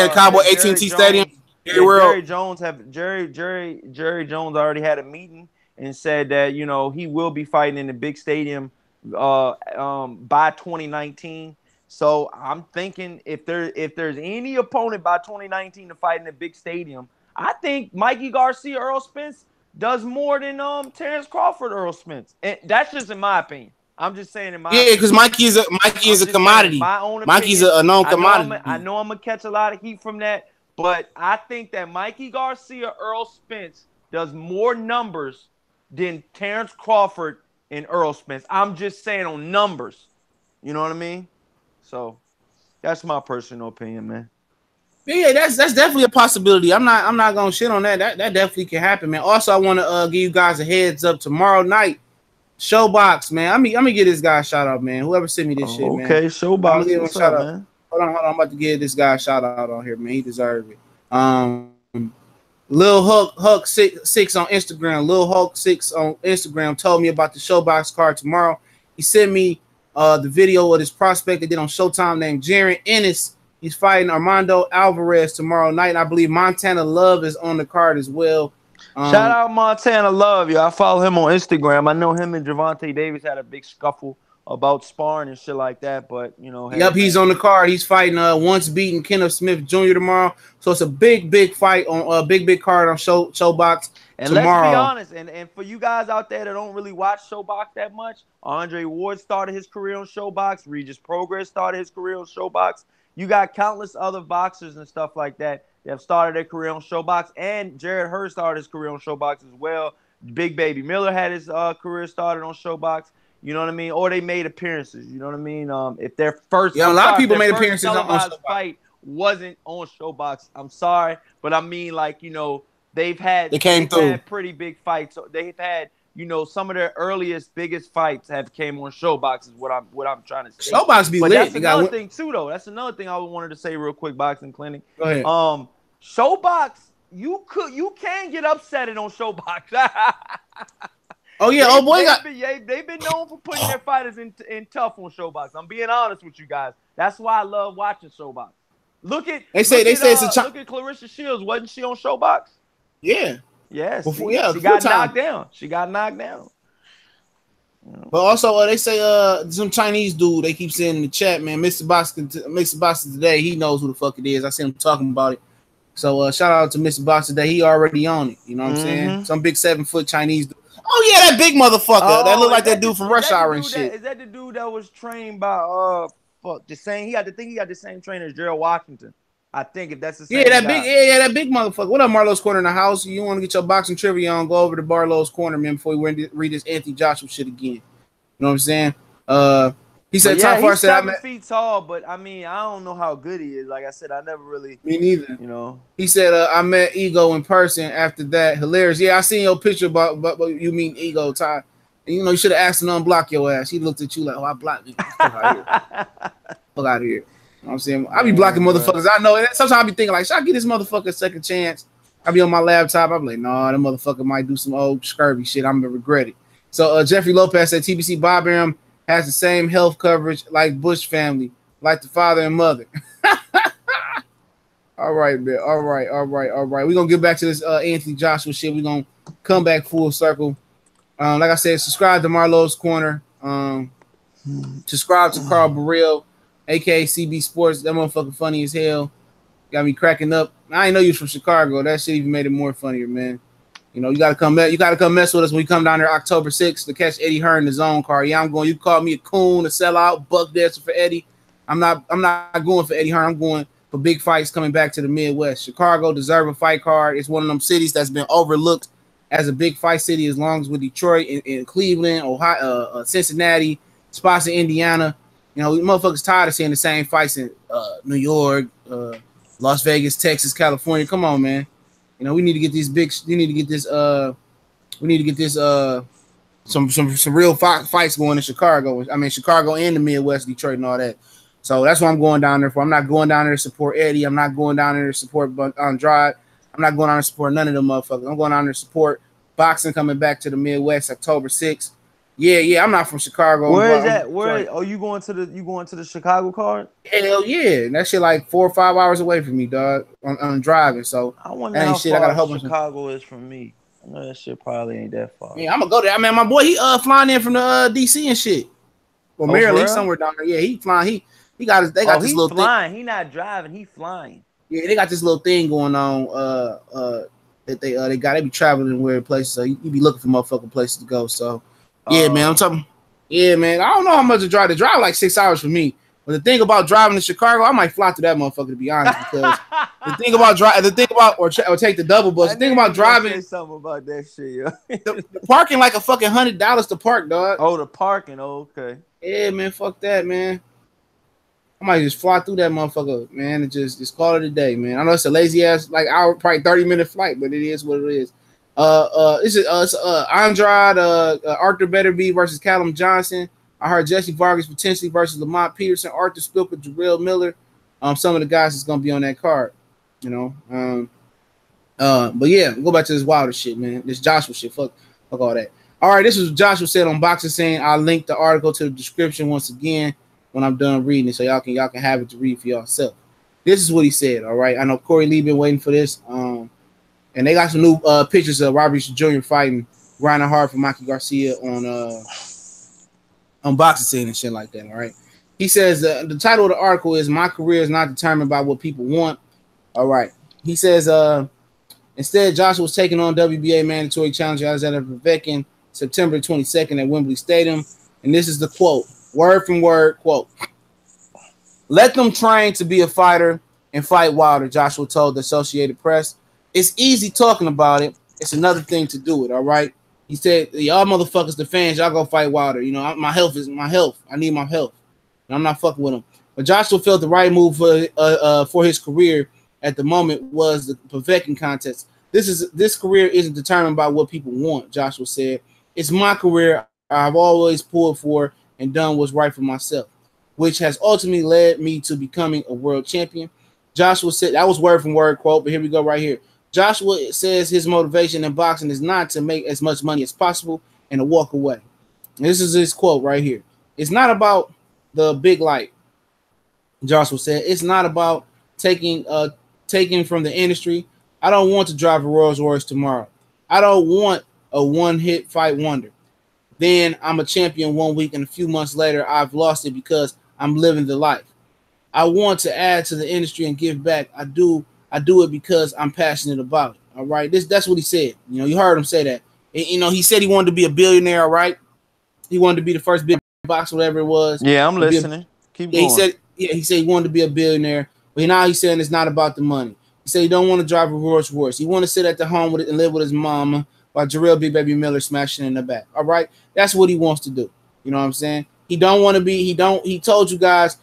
Cowboy AT&T Stadium. Jerry Jones already had a meeting and said that, you know, he will be fighting in the big stadium by 2019. So I'm thinking if there's any opponent by 2019 to fight in a big stadium, I think Mikey Garcia, Earl Spence does more than Terrence Crawford, Earl Spence. And that's just in my opinion. I'm just saying in my opinion. Because Mikey is a commodity. My own opinion. Mikey's a known commodity. I know I'm gonna catch a lot of heat from that, but I think that Mikey Garcia, Earl Spence does more numbers than Terrence Crawford and Earl Spence. I'm just saying on numbers. You know what I mean? So that's my personal opinion, man. Yeah, that's definitely a possibility. I'm not gonna shit on that. That definitely can happen, man. Also, I want to give you guys a heads up tomorrow night. Showbox, man. I'm gonna give this guy a shout out, man. Whoever sent me this shit, man. Okay, Showbox. What's up, man? Hold on. I'm about to give this guy a shout out on here, man. He deserves it. Lil Hulk 6 on Instagram. Lil Hulk 6 on Instagram told me about the Showbox card tomorrow. He sent me the video of this prospect they did on Showtime named Jaron Ennis. He's fighting Armando Alvarez tomorrow night. And I believe Montana Love is on the card as well. Shout out Montana Love, yo. I follow him on Instagram. I know him and Gervonta Davis had a big scuffle about sparring and shit like that, but you know. Yep, he's on the card. He's fighting once beaten Kenneth Smith Jr. tomorrow. So it's a big fight on big card on Showbox and tomorrow. Let's be honest, and for you guys out there that don't really watch Showbox that much, Andre Ward started his career on Showbox. Regis Progress started his career on Showbox. You got countless other boxers and stuff like that have started their career on Showbox, and Jared Hurd started his career on Showbox as well. Big Baby Miller had his career started on Showbox. You know what I mean? Or they made appearances. You know what I mean? If their first a lot of people made appearances on Showbox. Fight wasn't on Showbox. I'm sorry, but I mean, like, you know, they've had pretty big fights. So they've had, you know, some of their earliest, biggest fights have came on Showbox. Is what I'm trying to say. Showbox be but lit. That's another thing too, though. That's another thing I wanted to say real quick. Boxing Clinic. Go ahead. Showbox, you can get upset on Showbox. Oh yeah, they've been known for putting their fighters in tough on Showbox. I'm being honest with you guys. That's why I love watching Showbox. Look at Clarissa Shields. Wasn't she on Showbox? Yeah. Yes. Yeah, she got knocked down. She got knocked down. But also, they say some Chinese dude. They keep saying in the chat, man, Mr. Boxer today. He knows who the fuck it is. I see him talking about it. So shout out to Mr. Boxer today. He already on it. You know what I'm saying? Some big 7-foot Chinese dude. Oh yeah, that big motherfucker. That look like that dude from Rush Hour and shit. Is that the dude that was trained by the same? He got the same trainer as Gerald Washington. I think if that's the same. That big motherfucker. What up, Marlowe's Corner in the house? You want to get your boxing trivia on? Go over to Barlow's Corner, man. Before we read this Anthony Joshua shit again. You know what I'm saying? He said he's 7 feet tall, but I mean, I don't know how good he is. Like I said, I never really. Me neither. You know. He said I met Ego in person after that. Hilarious. Yeah, I seen your picture about you mean Ego, Ty. And, you know, you should have asked him to unblock your ass. He looked at you like, oh, I blocked me. Fuck out here. Fuck out of here. You know what I'm saying? I be blocking motherfuckers. I know. And sometimes I be thinking like, should I give this motherfucker a second chance? I be on my laptop. I be like, nah, that motherfucker might do some old scurvy shit. I'm gonna regret it. So Jeffrey Lopez said TBC Bob Arum has the same health coverage like Bush family, like the father and mother. All right, man. All right. We're gonna get back to this Anthony Joshua shit. We're gonna come back full circle. Like I said, subscribe to Marlowe's Corner. Subscribe to Carl Burrell, aka CB Sports. That motherfucker funny as hell. Got me cracking up. I didn't know you was from Chicago. That shit even made it more funnier, man. You know, you gotta come back. You gotta come mess with us when we come down there October 6th to catch Eddie Hearn in the zone car. Yeah, I'm going. You call me a coon, a sellout, buck dancer for Eddie. I'm not going for Eddie Hearn. I'm going for big fights coming back to the Midwest. Chicago deserve a fight card. It's one of them cities that's been overlooked as a big fight city, as long as with Detroit and Cleveland, Ohio, Cincinnati, spots in Indiana. You know, motherfuckers tired of seeing the same fights in New York, Las Vegas, Texas, California. Come on, man. You know, we need to get these big. We need to get this. Some real fights going in Chicago. I mean, Chicago and the Midwest, Detroit, and all that. So that's what I'm going down there for. I'm not going down there to support Eddie. I'm not going down there to support Andrade. I'm not going down there to support none of them motherfuckers. I'm going down there to support boxing coming back to the Midwest October 6th. Yeah. I'm not from Chicago. Where is that? Where you going to the Chicago card? Hell yeah. That shit like 4 or 5 hours away from me, dog. I'm driving. So I wonder how far Chicago is from me. I know that shit probably ain't that far. Yeah, I'm gonna go there. I mean, my boy, he flying in from the DC and shit. Well, Maryland, he's somewhere down there. Yeah, he flying. They got this little flying. thing. He not driving. He flying. Yeah, they got this little thing going on. That they be traveling in weird places. So you be looking for motherfucking places to go. So yeah, man, I'm talking. Yeah, man, I don't know how much to drive. To drive like 6 hours for me. But the thing about driving to Chicago, I might fly to that motherfucker to be honest. Because or take the double bus. The thing about driving, say something about that shit, yo. the parking like a fucking $100 to park, dog. Oh, the parking. Oh, okay. Yeah, man, fuck that, man. I might just fly through that motherfucker, man, and just call it a day, man. I know it's a lazy ass like hour, probably 30-minute flight, but it is what it is. It's Andrade, Arthur Betterby versus Callum Johnson. I heard Jesse Vargas potentially versus Lamont Peterson, Arthur Spilker, Jarrell Miller. Some of the guys that's gonna be on that card, you know. But yeah, go back to this Wilder shit, man. This Joshua shit. Fuck all that. All right, this is what Joshua said on Boxing Scene. I'll link the article to the description once again when I'm done reading it, so y'all can have it to read for yourself. This is what he said. All right, I know Corey Lee been waiting for this. And they got some new pictures of Robert Jr. fighting, grinding hard for Mikey Garcia on Boxing Scene and shit like that. All right. He says the title of the article is "My Career is Not Determined by What People Want." All right. He says instead, Joshua was taking on WBA mandatory challenger Alexander Povetkin September 22nd at Wembley Stadium, and this is the quote, word from word quote: "Let them train to be a fighter and fight Wilder," Joshua told the Associated Press. "It's easy talking about it. It's another thing to do it." All right. He said, "Y'all motherfuckers, the fans, y'all go fight Wilder. You know, my health is my health. I need my health. And I'm not fucking with him." But Joshua felt the right move for his career at the moment was the Povetkin contest. This career isn't determined by what people want," Joshua said. "It's my career. I've always pulled for and done what's right for myself, which has ultimately led me to becoming a world champion." Joshua said, that was word from word quote, but here we go right here. Joshua says his motivation in boxing is not to make as much money as possible and to walk away. And this is his quote right here. "It's not about the big light," Joshua said. "It's not about taking from the industry. I don't want to drive a Rolls Royce tomorrow. I don't want a one-hit fight wonder. Then I'm a champion 1 week and a few months later I've lost it because I'm living the life. I want to add to the industry and give back. I do it because I'm passionate about it." All right. That's what he said. You know, you heard him say that. And, you know, he said he wanted to be a billionaire, all right? He wanted to be the first big box, whatever it was. Yeah, I'm listening. Keep going. He said he wanted to be a billionaire, but now he's saying it's not about the money. He said he don't want to drive a Rolls Royce. He want to sit at the home with it and live with his mama while Jarrell Big Baby Miller smashing in the back. All right. That's what he wants to do. You know what I'm saying? He don't want to be, he told you guys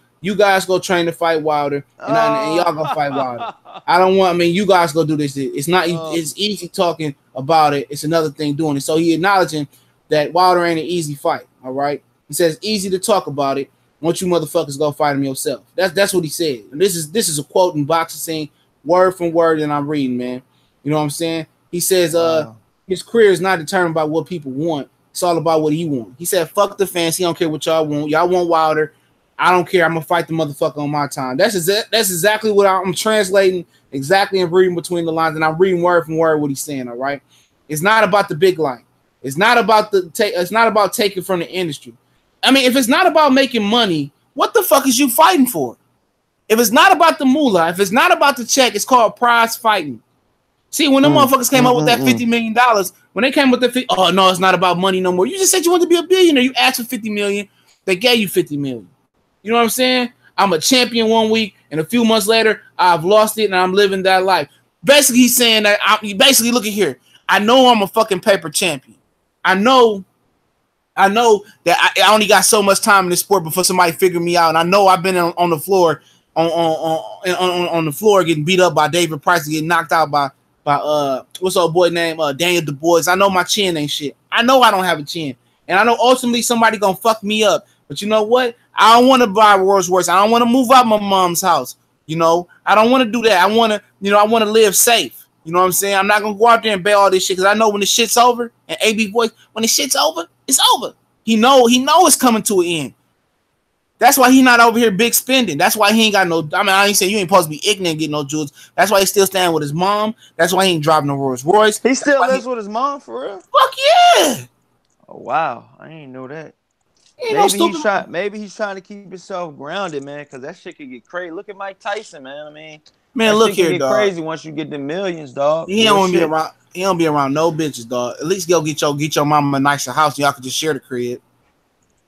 go train to fight Wilder and y'all go fight Wilder. You guys go do this. It's not, it's easy talking about it. It's another thing doing it. So he acknowledging that Wilder ain't an easy fight. All right. He says it's easy to talk about it. Once you motherfuckers go fight him yourself. That's what he said. And this is a quote in Boxing Scene, word from word that I'm reading, man. You know what I'm saying? He says his career is not determined by what people want. It's all about what he wants. He said, "Fuck the fans. He don't care what y'all want. Y'all want Wilder. I don't care. I'm gonna fight the motherfucker on my time." That's exactly what I'm translating exactly and reading between the lines, and I'm reading word from word what he's saying. All right. It's not about the big light. It's not about it's not about taking from the industry. I mean, if it's not about making money, what the fuck is you fighting for? If it's not about the moolah, if it's not about the check, it's called prize fighting. See, when the motherfuckers came up with that $50 million, when they came with the oh no, it's not about money no more. You just said you wanted to be a billionaire. You asked for $50 million. They gave you $50 million. You know what I'm saying? I'm a champion 1 week, and a few months later, I've lost it, and I'm living that life. Basically, he's saying that basically look at here. I know I'm a fucking paper champion. I know that I only got so much time in this sport before somebody figure me out, and I know I've been on the floor on the floor getting beat up by David Price and getting knocked out by what's old boy name Daniel Du Bois. I know my chin ain't shit. I know I don't have a chin, and I know ultimately somebody gonna fuck me up But you know what? I don't want to buy Rolls Royce. I don't want to move out my mom's house. You know, I don't want to do that. I want to, I want to live safe. You know what I'm saying? I'm not gonna go out there and bet all this shit because I know when the shit's over. And AB voice, when the shit's over, it's over. He know it's coming to an end. That's why he not over here big spending. That's why he ain't got no. I mean, I ain't saying you ain't supposed to be ignorant and get no jewels. That's why he's still staying with his mom. That's why he ain't driving no Rolls Royce. He still lives with his mom for real? Fuck yeah! Oh wow, I didn't know that. Maybe he's trying to keep himself grounded, man, because that shit could get crazy. Look at Mike Tyson, man. I mean, look here, get dog. Crazy once you get the millions, dog. He don't be around. He don't be around no bitches, dog. At least go get your mama a nicer house. And y'all could just share the crib.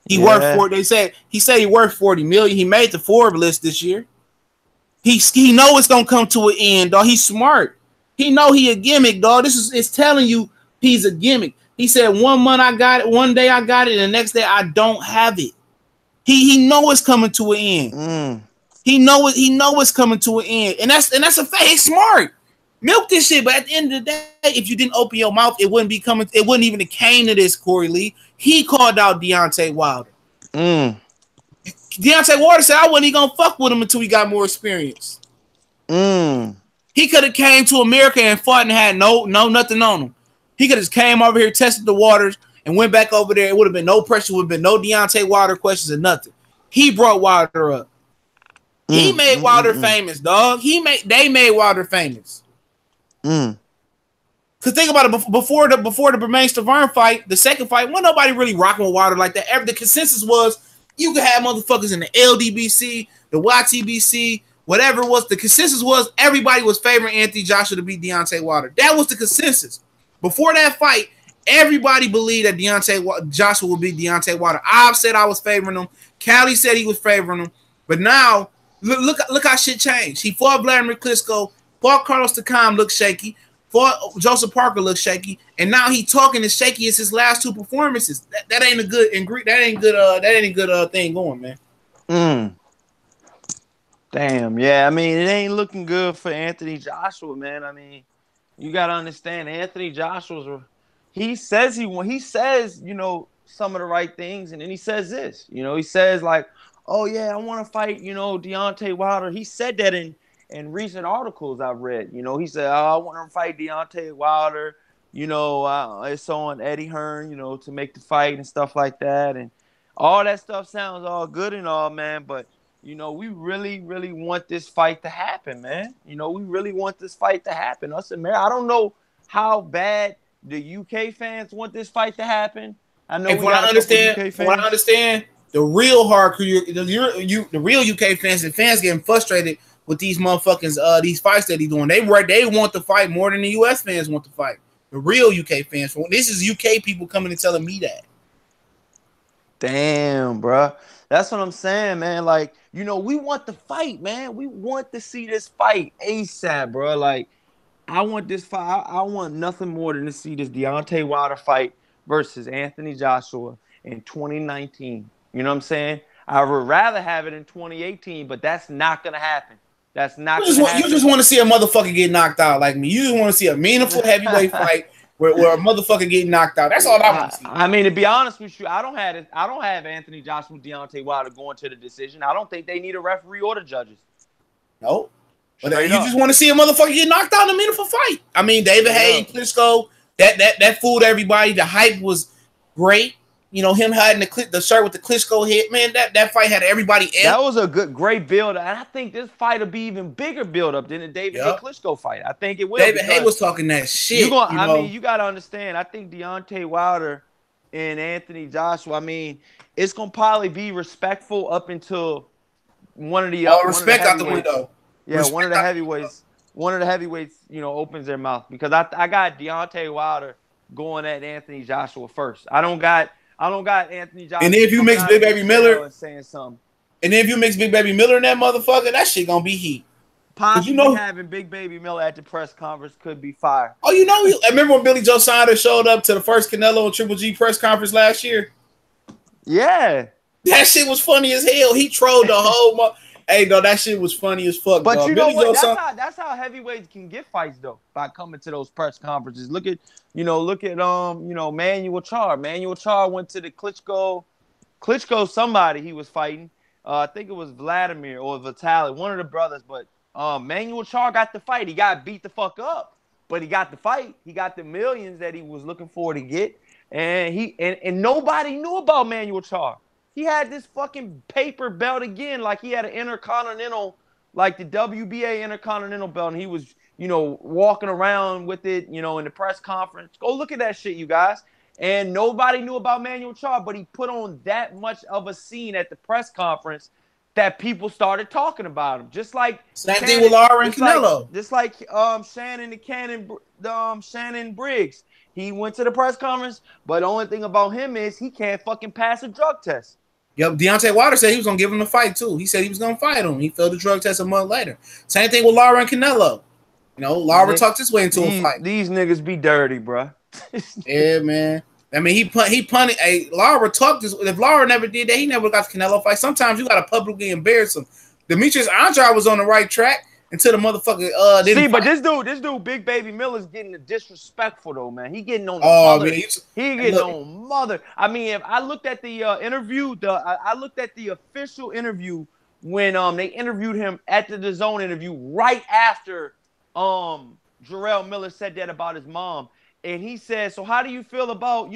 He worth 40. He said he worth 40 million. He made the Forbes list this year. He know it's gonna come to an end, dog. He's smart. He know he a gimmick, dog. It's telling you he's a gimmick. He said 1 month I got it, one day I got it, and the next day I don't have it. He know it's coming to an end. He know it's coming to an end, and that's a fact. He's smart. Milk this shit, but at the end of the day, if you didn't open your mouth, it wouldn't be coming. It wouldn't even have came to this, Corey Lee. He called out Deontay Wilder. Deontay Wilder said I wasn't even gonna fuck with him until he got more experience. He could have came to America and fought and had no nothing on him. He could have just came over here, tested the waters, and went back over there. It would have been no pressure. Would have been no Deontay Wilder questions or nothing. He brought Wilder up. He made Wilder famous, dog. They made Wilder famous. Cause think about it. Before the Bermain Stavern fight, the second fight, wasn't nobody really rocking with Wilder like that. The consensus was you could have motherfuckers in the LDBC, the YTBC, whatever it was. The consensus was everybody was favoring Anthony Joshua to beat Deontay Wilder. That was the consensus. Before that fight, everybody believed that Joshua would beat Deontay Wilder. I said I was favoring him. Callie said he was favoring him. But now, look how shit changed. He fought Vladimir Klitschko. Fought Carlos Takam looked shaky. Fought Joseph Parker looked shaky. And now he talking as shaky as his last two performances. That ain't a good thing going, man. Damn, yeah. I mean, it ain't looking good for Anthony Joshua, man. I mean, you gotta understand, Anthony Joshua's. He says, some of the right things, and then he says this. He says like, "Oh yeah, I want to fight." Deontay Wilder. He said that in recent articles I've read. He said, "Oh, I want to fight Deontay Wilder." It's on Eddie Hearn, to make the fight and stuff like that, and all that stuff sounds all good and all, man, but. We really, really want this fight to happen, man. We really want this fight to happen. Us in America, I don't know how bad the UK fans want this fight to happen. I know. From what I understand, the real hardcore, the real UK fans and fans getting frustrated with these motherfuckers, these fights that he's doing. They want the fight more than the US fans want the fight. The real UK fans. This is UK people coming and telling me that. Damn, bro. That's what I'm saying, man. Like, we want the fight, man. We want to see this fight ASAP, bro. Like, I want this fight. I want nothing more than to see this Deontay Wilder fight versus Anthony Joshua in 2019. You know what I'm saying? I would rather have it in 2018, but that's not going to happen. That's not going to happen. You just want to see a motherfucker get knocked out like me. You just want to see a meaningful heavyweight fight where a motherfucker get knocked out. That's all I want to see. I mean, to be honest with you, I don't have Anthony Joshua, Deontay Wilder going to the decision. I don't think they need a referee or the judges. No. But you just want to see a motherfucker get knocked out in a meaningful fight. I mean, David Haye, Klitschko, that fooled everybody. The hype was great. Him having the shirt with the Klitschko hit, man, that fight had everybody in. That was a great build. And I think this fight will be even bigger build up than the David Haye Klitschko fight. I think it will. David Haye was talking that shit. I mean, you got to understand. I think Deontay Wilder and Anthony Joshua, I mean, it's going to probably be respectful up until one of the respect out the window. Yeah, one of the heavyweights, opens their mouth, because I got Deontay Wilder going at Anthony Joshua first. I don't got Anthony Joshua. And then if you mix Big Baby Miller saying something, and then if you mix Big Baby Miller in that motherfucker, that shit gonna be heat. Possibly having Big Baby Miller at the press conference could be fire. Oh, I remember when Billy Joe Saunders showed up to the first Canelo and Triple G press conference last year. Yeah, that shit was funny as hell. He trolled the whole. Hey, though, that shit was funny as fuck. But you know what? That's how heavyweights can get fights, though, by coming to those press conferences. Look at Manuel Charr. Manuel Charr went to the Klitschko Klitschko, somebody he was fighting. I think it was Vladimir or Vitaly, one of the brothers. But Manuel Char got the fight. He got beat the fuck up, but he got the fight. He got the millions that he was looking for to get. And and nobody knew about Manuel Char. He had this fucking paper belt again, like he had an Intercontinental, like the WBA Intercontinental belt, and he was, walking around with it, in the press conference. Go look at that shit, you guys. And nobody knew about Manuel Char, but he put on that much of a scene at the press conference that people started talking about him. Just like same thing with Lara and Canelo. Just like Shannon Briggs. He went to the press conference, but the only thing about him is he can't fucking pass a drug test. Yep, Deontay Wilder said he was gonna give him the fight too. He said he was gonna fight him. He failed the drug test a month later. Same thing with Lara and Canelo. Lara talked his way into a fight. These niggas be dirty, bro. Yeah, man. I mean, he punted. Lara talked this. If Lara never did that, he never got the Canelo fight. Sometimes you gotta publicly embarrass him. Demetrius Andrade was on the right track until the motherfucker didn't but this dude, Big Baby Miller's getting disrespectful though, man. He getting on the mother. Man, he getting on mother. I mean, if I looked at the interview, I looked at the official interview when they interviewed him at the DAZN interview right after Jarrell Miller said that about his mom. And he said, so how do you feel about,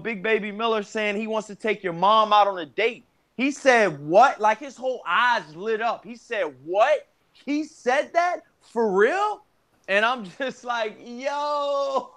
Big Baby Miller saying he wants to take your mom out on a date? He said, what? Like his whole eyes lit up. He said, what? He said that? For real? And I'm just like, yo.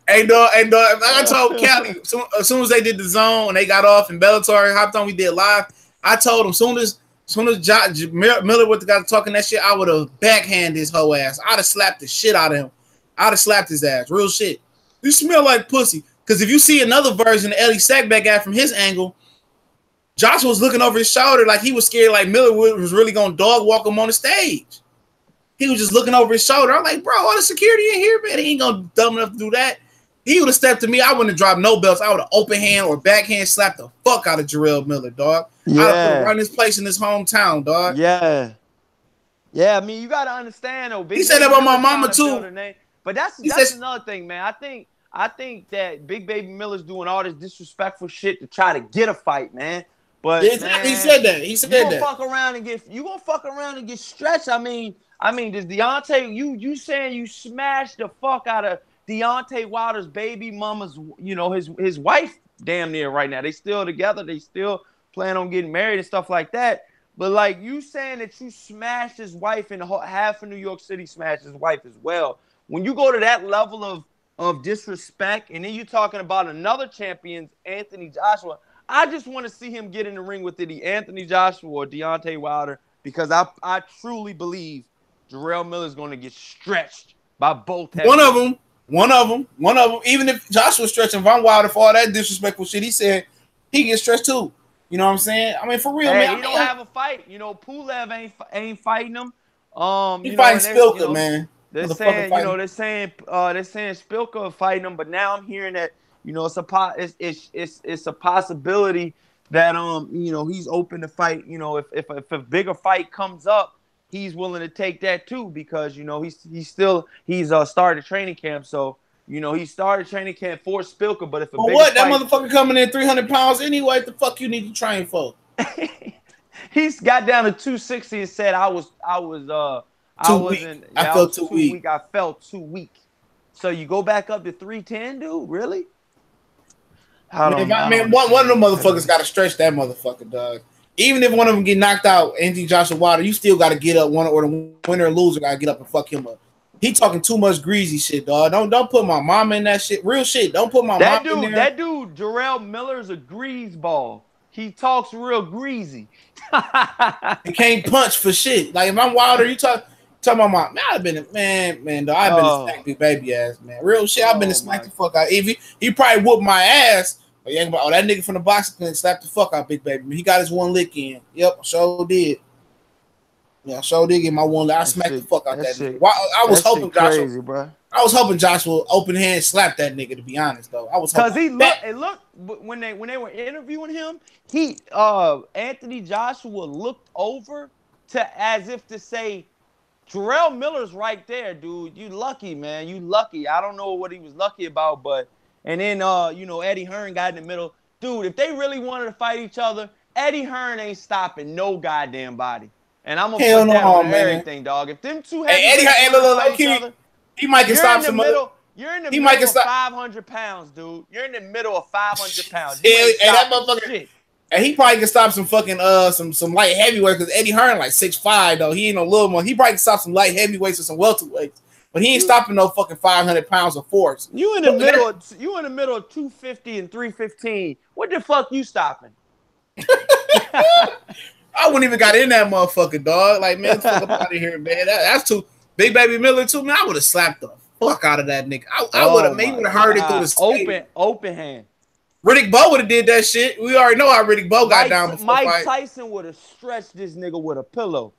Hey, dog, I told Cali, as soon as they did the zone and they got off and Bellator hopped on, we did live. I told him, soon as Miller would have got talking that shit, I would have backhanded his whole ass. I'd have slapped the shit out of him. I'd have slapped his ass. Real shit. You smell like pussy. Because if you see another version of Eddie Sackback guy from his angle, Josh was looking over his shoulder like he was scared, like Miller was really going to dog walk him on the stage. He was just looking over his shoulder. I'm like, bro, all the security in here, man, he ain't going to dumb enough to do that. He would have stepped to me. I wouldn't have dropped no belts. I would have open hand or backhand slapped the fuck out of Jarrell Miller, dog. Yeah. I'd have put him run his place in his hometown, dog. Yeah. Yeah, I mean, you got to understand, though. He said that about my mama, too. But that's another thing, man. I think that Big Baby Miller's doing all this disrespectful shit to try to get a fight, man. But yeah, man, he said that. He said that. You gonna fuck around and get stretched. I mean, does Deontay? You saying you smashed the fuck out of Deontay Wilder's baby mama's? His wife damn near right now. They still together. They still plan on getting married and stuff like that. But like you saying that you smashed his wife and half of New York City smashed his wife as well. When you go to that level of disrespect, and then you're talking about another champion, Anthony Joshua. I just want to see him get in the ring with either Anthony Joshua or Deontay Wilder because I truly believe Jarrell Miller is going to get stretched by both. One of them. Even if Joshua's stretching Von Wilder for all that disrespectful shit, he said he gets stretched too. You know what I'm saying? I mean, for real, man. He don't have a fight. Pulev ain't fighting him. He fighting Spilka, man. They're saying Spilka fighting him, but now I'm hearing that it's a possibility that he's open to fight. If a bigger fight comes up, he's willing to take that too because he's started training camp. So he started training camp for Spilka. But if a bigger that motherfucker coming in 300 pounds anyway, what the fuck you need to train for? He's got down to 260 and said I felt too weak. I felt too weak. So you go back up to 310, dude? Really? One of them motherfuckers got to stretch that motherfucker, dog. Even if one of them get knocked out, Anthony Joshua Wilder, you still got to get up. One or the winner or loser got to get up and fuck him up. He talking too much greasy shit, dog. Don't put my mom in that shit. Real shit. Don't put my mom in there. That dude, Jarrell Miller's a grease ball. He talks real greasy. He can't punch for shit. Like if I'm Wilder, you talking about my man. I've been a smack big baby ass, man. Real shit. I've been to smack the fuck out. He probably whooped my ass. But that nigga from the boxing clinic slapped the fuck out Big Baby. He got his one lick in. Yep, sure did. Yeah, sure did get my one lick. I smacked the fuck out that nigga. I was hoping Joshua, bro. I was hoping Joshua open hand slapped that nigga. To be honest, though, I was hoping. Because it looked when they were interviewing him, Anthony Joshua looked over to as if to say, Jarrell Miller's right there, dude. You lucky, man. You lucky. I don't know what he was lucky about, but And then, you know, Eddie Hearn got in the middle. Dude, if they really wanted to fight each other, Eddie Hearn ain't stopping no goddamn body. And I'm going to put that on everything, dog. If them two heavyweights want to fight each other, he might get stopped some middle. You're in the middle of 500 pounds, dude. You're in the middle of 500 pounds. And that motherfucker, shit. And he probably can stop some fucking some light heavyweights because Eddie Hearn like 6'5" though. He ain't no little one. He probably can stop some light heavyweights or some welterweights, but he ain't stopping no fucking 500 pounds of force. You in the middle of 250 and 315. What the fuck you stopping? I wouldn't even got in that motherfucker, dog. Like, man, fuck up out of here, man. That's too Big Baby Miller too, man. I would have slapped the fuck out of that nigga. I would have maybe heard it through the stadium. Open hand. Riddick Bowe would have did that shit. We already know how Riddick Bowe got down before Mike fight. Tyson would have stretched this nigga with a pillow.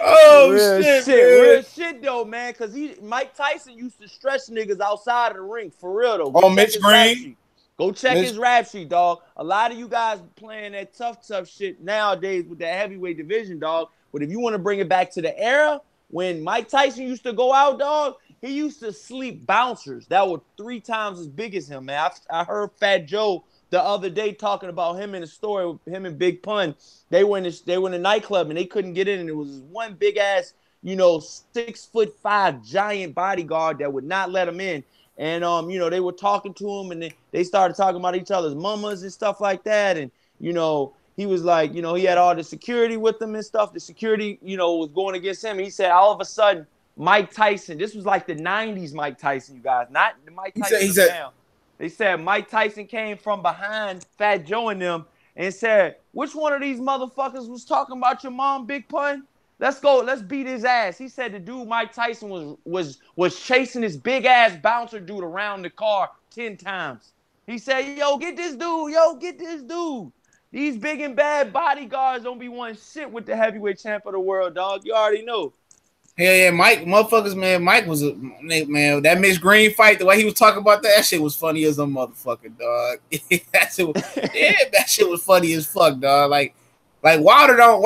Oh real shit though, man. Cause Mike Tyson used to stretch niggas outside of the ring for real though. Oh, Mitch Green. Go check his rap sheet, dog. A lot of you guys playing that tough shit nowadays with that heavyweight division, dog. But if you want to bring it back to the era when Mike Tyson used to go out, dog, he used to sleep bouncers that were 3 times as big as him, man. I heard Fat Joe the other day talking about him in the story, him and Big Pun. They were in a nightclub and they couldn't get in, and it was one big ass, 6'5" giant bodyguard that would not let him in. And, they were talking to him and they started talking about each other's mamas and stuff like that. And, he was like, he had all the security with him and stuff. The security, was going against him. And he said, all of a sudden, Mike Tyson, this was like the 90s Mike Tyson, you guys, not the Mike Tyson now. They said Mike Tyson came from behind Fat Joe and them and said, which one of these motherfuckers was talking about your mom, Big Pun? Let's go. Let's beat his ass. He said the dude Mike Tyson was chasing this big ass bouncer dude around the car 10 times. He said, "Yo, get this dude. Yo, get this dude. These big and bad bodyguards don't be one shit with the heavyweight champ of the world, dog. You already know." Yeah, Mike, motherfuckers, man. Mike was man. That Mitch Green fight, the way he was talking about that shit was funny as a motherfucker, dog. that shit was funny as fuck, dog. Like Wilder don't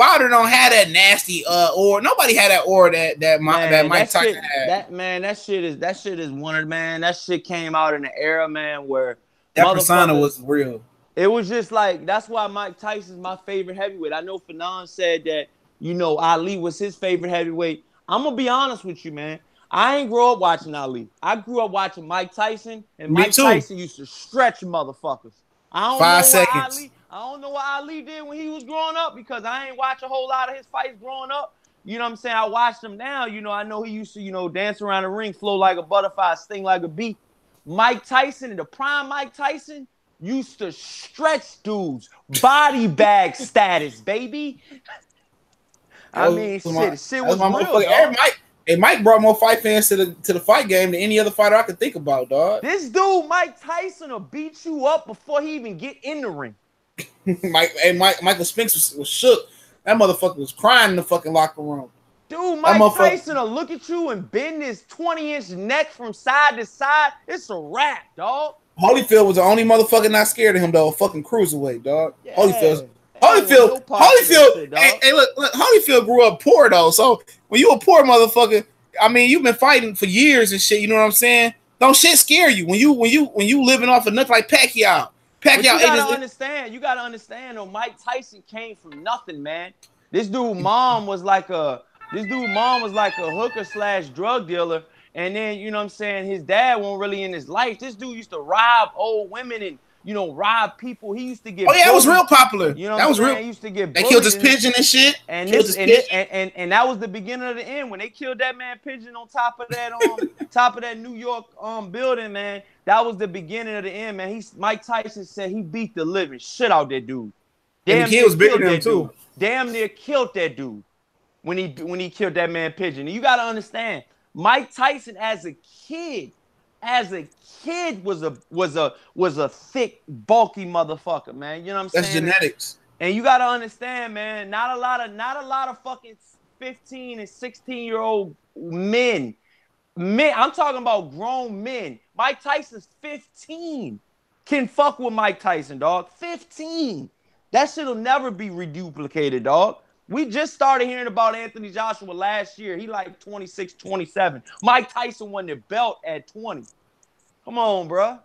have that nasty or nobody had that aura that Mike Tyson had. That shit is one of that shit came out in the era, man, where that persona was real. It was just like, that's why Mike Tyson's my favorite heavyweight. I know Fanon said that, Ali was his favorite heavyweight. I'm gonna be honest with you, man. I ain't grow up watching Ali. I grew up watching Mike Tyson, and Mike Tyson used to stretch motherfuckers. I don't know what Ali did when he was growing up because I ain't watch a whole lot of his fights growing up. You know what I'm saying? I watched him now. I know he used to, dance around the ring, flow like a butterfly, sting like a bee. Mike Tyson, in the prime Mike Tyson, used to stretch dudes. Body bag status, baby. I mean, shit was real, Mike brought more fight fans to the fight game than any other fighter I could think about, dog. This dude, Mike Tyson, will beat you up before he even get in the ring. Michael Spence was shook. That motherfucker was crying in the fucking locker room. Dude, Mike Tyson will look at you and bend his 20-inch neck from side to side. It's a wrap, dog. Holyfield was the only motherfucker not scared of him, though. A fucking cruiserweight, dog. Yeah. Holyfield. Shit, hey, look, Holyfield grew up poor, though. So when you a poor motherfucker, I mean, you've been fighting for years and shit. You know what I'm saying? Don't shit scare you when you living off a nut like Pacquiao. You gotta understand, though. Mike Tyson came from nothing, man. This dude mom was like a hooker / drug dealer, and then you know what I'm saying, his dad wasn't really in his life. This dude used to rob old women and rob people. He used to get it was real popular. You know that was real. He used to get they killed his pigeon and shit. And that was the beginning of the end when they killed that man Pigeon on top of that New York building, man. That was the beginning of the end, man. Mike Tyson said he beat the living shit out that dude. Damn, the kid was bigger than him too. Damn near killed that dude when he killed that man Pigeon. And you gotta understand, Mike Tyson as a kid was a thick, bulky motherfucker, man. You know what I'm saying? That's genetics. And you gotta understand, man, not a lot of fucking 15 and 16-year-old men. I'm talking about grown men. Mike Tyson's 15. Can fuck with Mike Tyson, dog. 15. That shit'll never be reduplicated, dog. We just started hearing about Anthony Joshua last year. He like 26, 27. Mike Tyson won the belt at 20. Come on, bro.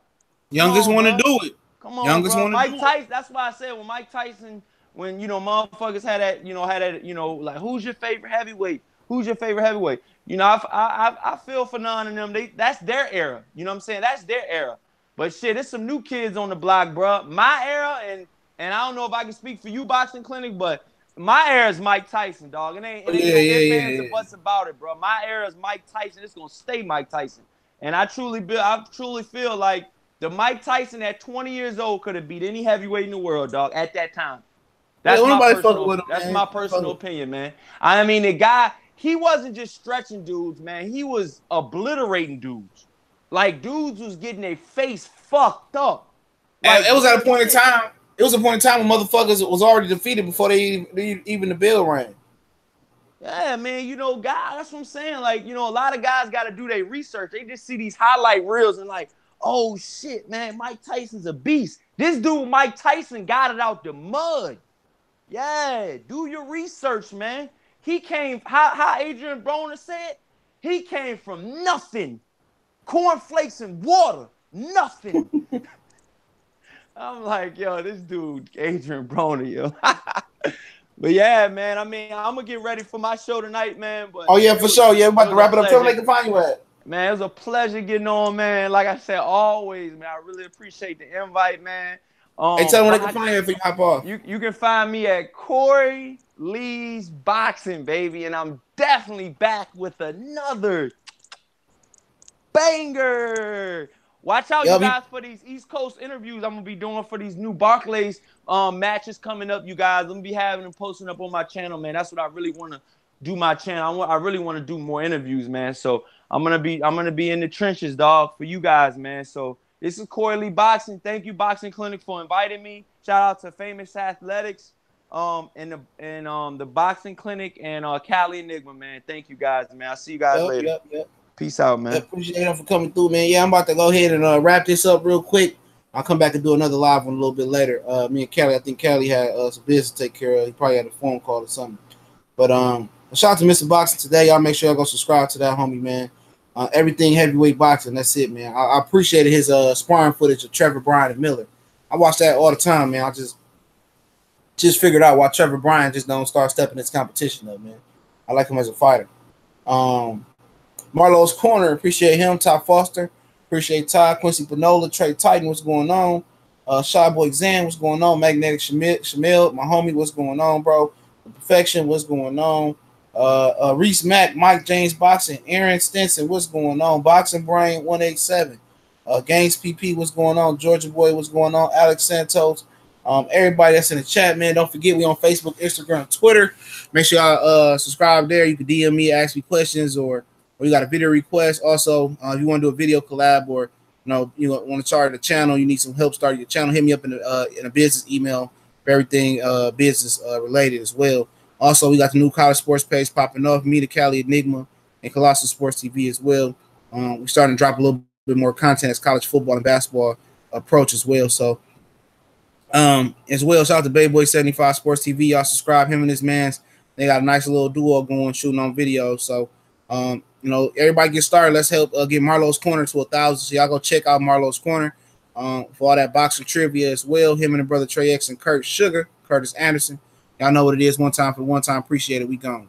Youngest want to do it. Come on, bro. Mike Tyson. That's why I said when Mike Tyson, when motherfuckers had that, like who's your favorite heavyweight? Who's your favorite heavyweight? I feel for none of them. That's their era. You know what I'm saying? That's their era. But shit, there's some new kids on the block, bro. My era, and I don't know if I can speak for you, Boxing Clinic, but my era is Mike Tyson, dog. It ain't no ifs, ands, or buts about it, bro. My era is Mike Tyson. It's gonna stay Mike Tyson. And I truly feel like the Mike Tyson at 20 years old could have beat any heavyweight in the world, dog, at that time. That's my personal opinion, man. I mean, the guy, he wasn't just stretching dudes, man. He was obliterating dudes. Like, dudes was getting their face fucked up. Like, it was at a point in time. It was a point in time when motherfuckers was already defeated before they even the bell rang. Yeah, man, guys, that's what I'm saying. Like, a lot of guys got to do their research. They just see these highlight reels and like, oh, shit, man, Mike Tyson's a beast. This dude, Mike Tyson, got it out the mud. Yeah, do your research, man. He came, how Adrian Broner said, he came from nothing. Cornflakes and water, nothing. I'm like, yo, this dude, Adrian Broner, yo. But yeah, man, I mean, I'm going to get ready for my show tonight, man. But oh, yeah, for sure. Yeah, we're about to wrap it up. Tell them they can find you at. Man, it was a pleasure getting on, man. Like I said, always, man, I really appreciate the invite, man. Hey, tell them they can find you if you hop off. You can find me at Corey Lee's Boxing, baby, and I'm definitely back with another banger. Watch out, you guys, for these East Coast interviews I'm going to be doing for these new Barclays matches coming up, you guys. I'm going to be having them posting up on my channel, man. That's what I really want to do, my channel. I really want to do more interviews, man. So I'm gonna be in the trenches, dog, for you guys, man. So this is Corey Lee Boxing. Thank you, Boxing Clinic, for inviting me. Shout out to Famous Athletics, and the Boxing Clinic and Cali Enigma, man. Thank you guys, man. I'll see you guys later. Yep. Peace out, man. Appreciate them for coming through, man. Yeah, I'm about to go ahead and wrap this up real quick. I'll come back and do another live one a little bit later. Me and Cali, I think Cali had some business to take care of. He probably had a phone call or something. But shout out to Mr. Boxing today. Y'all make sure y'all go subscribe to that homie, man. Everything heavyweight boxing. That's it, man. I appreciated his sparring footage of Trevor Bryan and Miller. I watch that all the time, man. I just figured out why Trevor Bryan just don't start stepping his competition up, man. I like him as a fighter. Marlowe's Corner, appreciate him. Todd Foster, appreciate Todd. Quincy Panola, Trey Titan, what's going on? Shy Boy Zan, what's going on? Magnetic Shamil, my homie, what's going on, bro? Perfection, what's going on? Reese Mack, Mike James Boxing, Aaron Stinson, what's going on? Boxing Brain 187, Gaines PP, what's going on? Georgia Boy, what's going on? Alex Santos, everybody that's in the chat, man. Don't forget we on Facebook, Instagram, Twitter. Make sure y'all subscribe there. You can DM me, ask me questions, or you got a video request. Also, if you want to do a video collab, or you want to start a channel, you need some help starting your channel, hit me up in a business email for everything business related as well. Also, we got the new college sports page popping off. Me, the Cali Enigma, and Colossal Sports TV as well. We're starting to drop a little bit more content as college football and basketball approach as well. So, as well, shout out to Bay Boy 75 Sports TV. Y'all subscribe, him and his mans. They got a nice little duo going, shooting on video. So, everybody get started. Let's help get Marlowe's Corner to 1,000. So y'all go check out Marlowe's Corner for all that boxing trivia as well. Him and the brother Trey X and Curtis Anderson. Y'all know what it is. One time for one time. Appreciate it. We gone.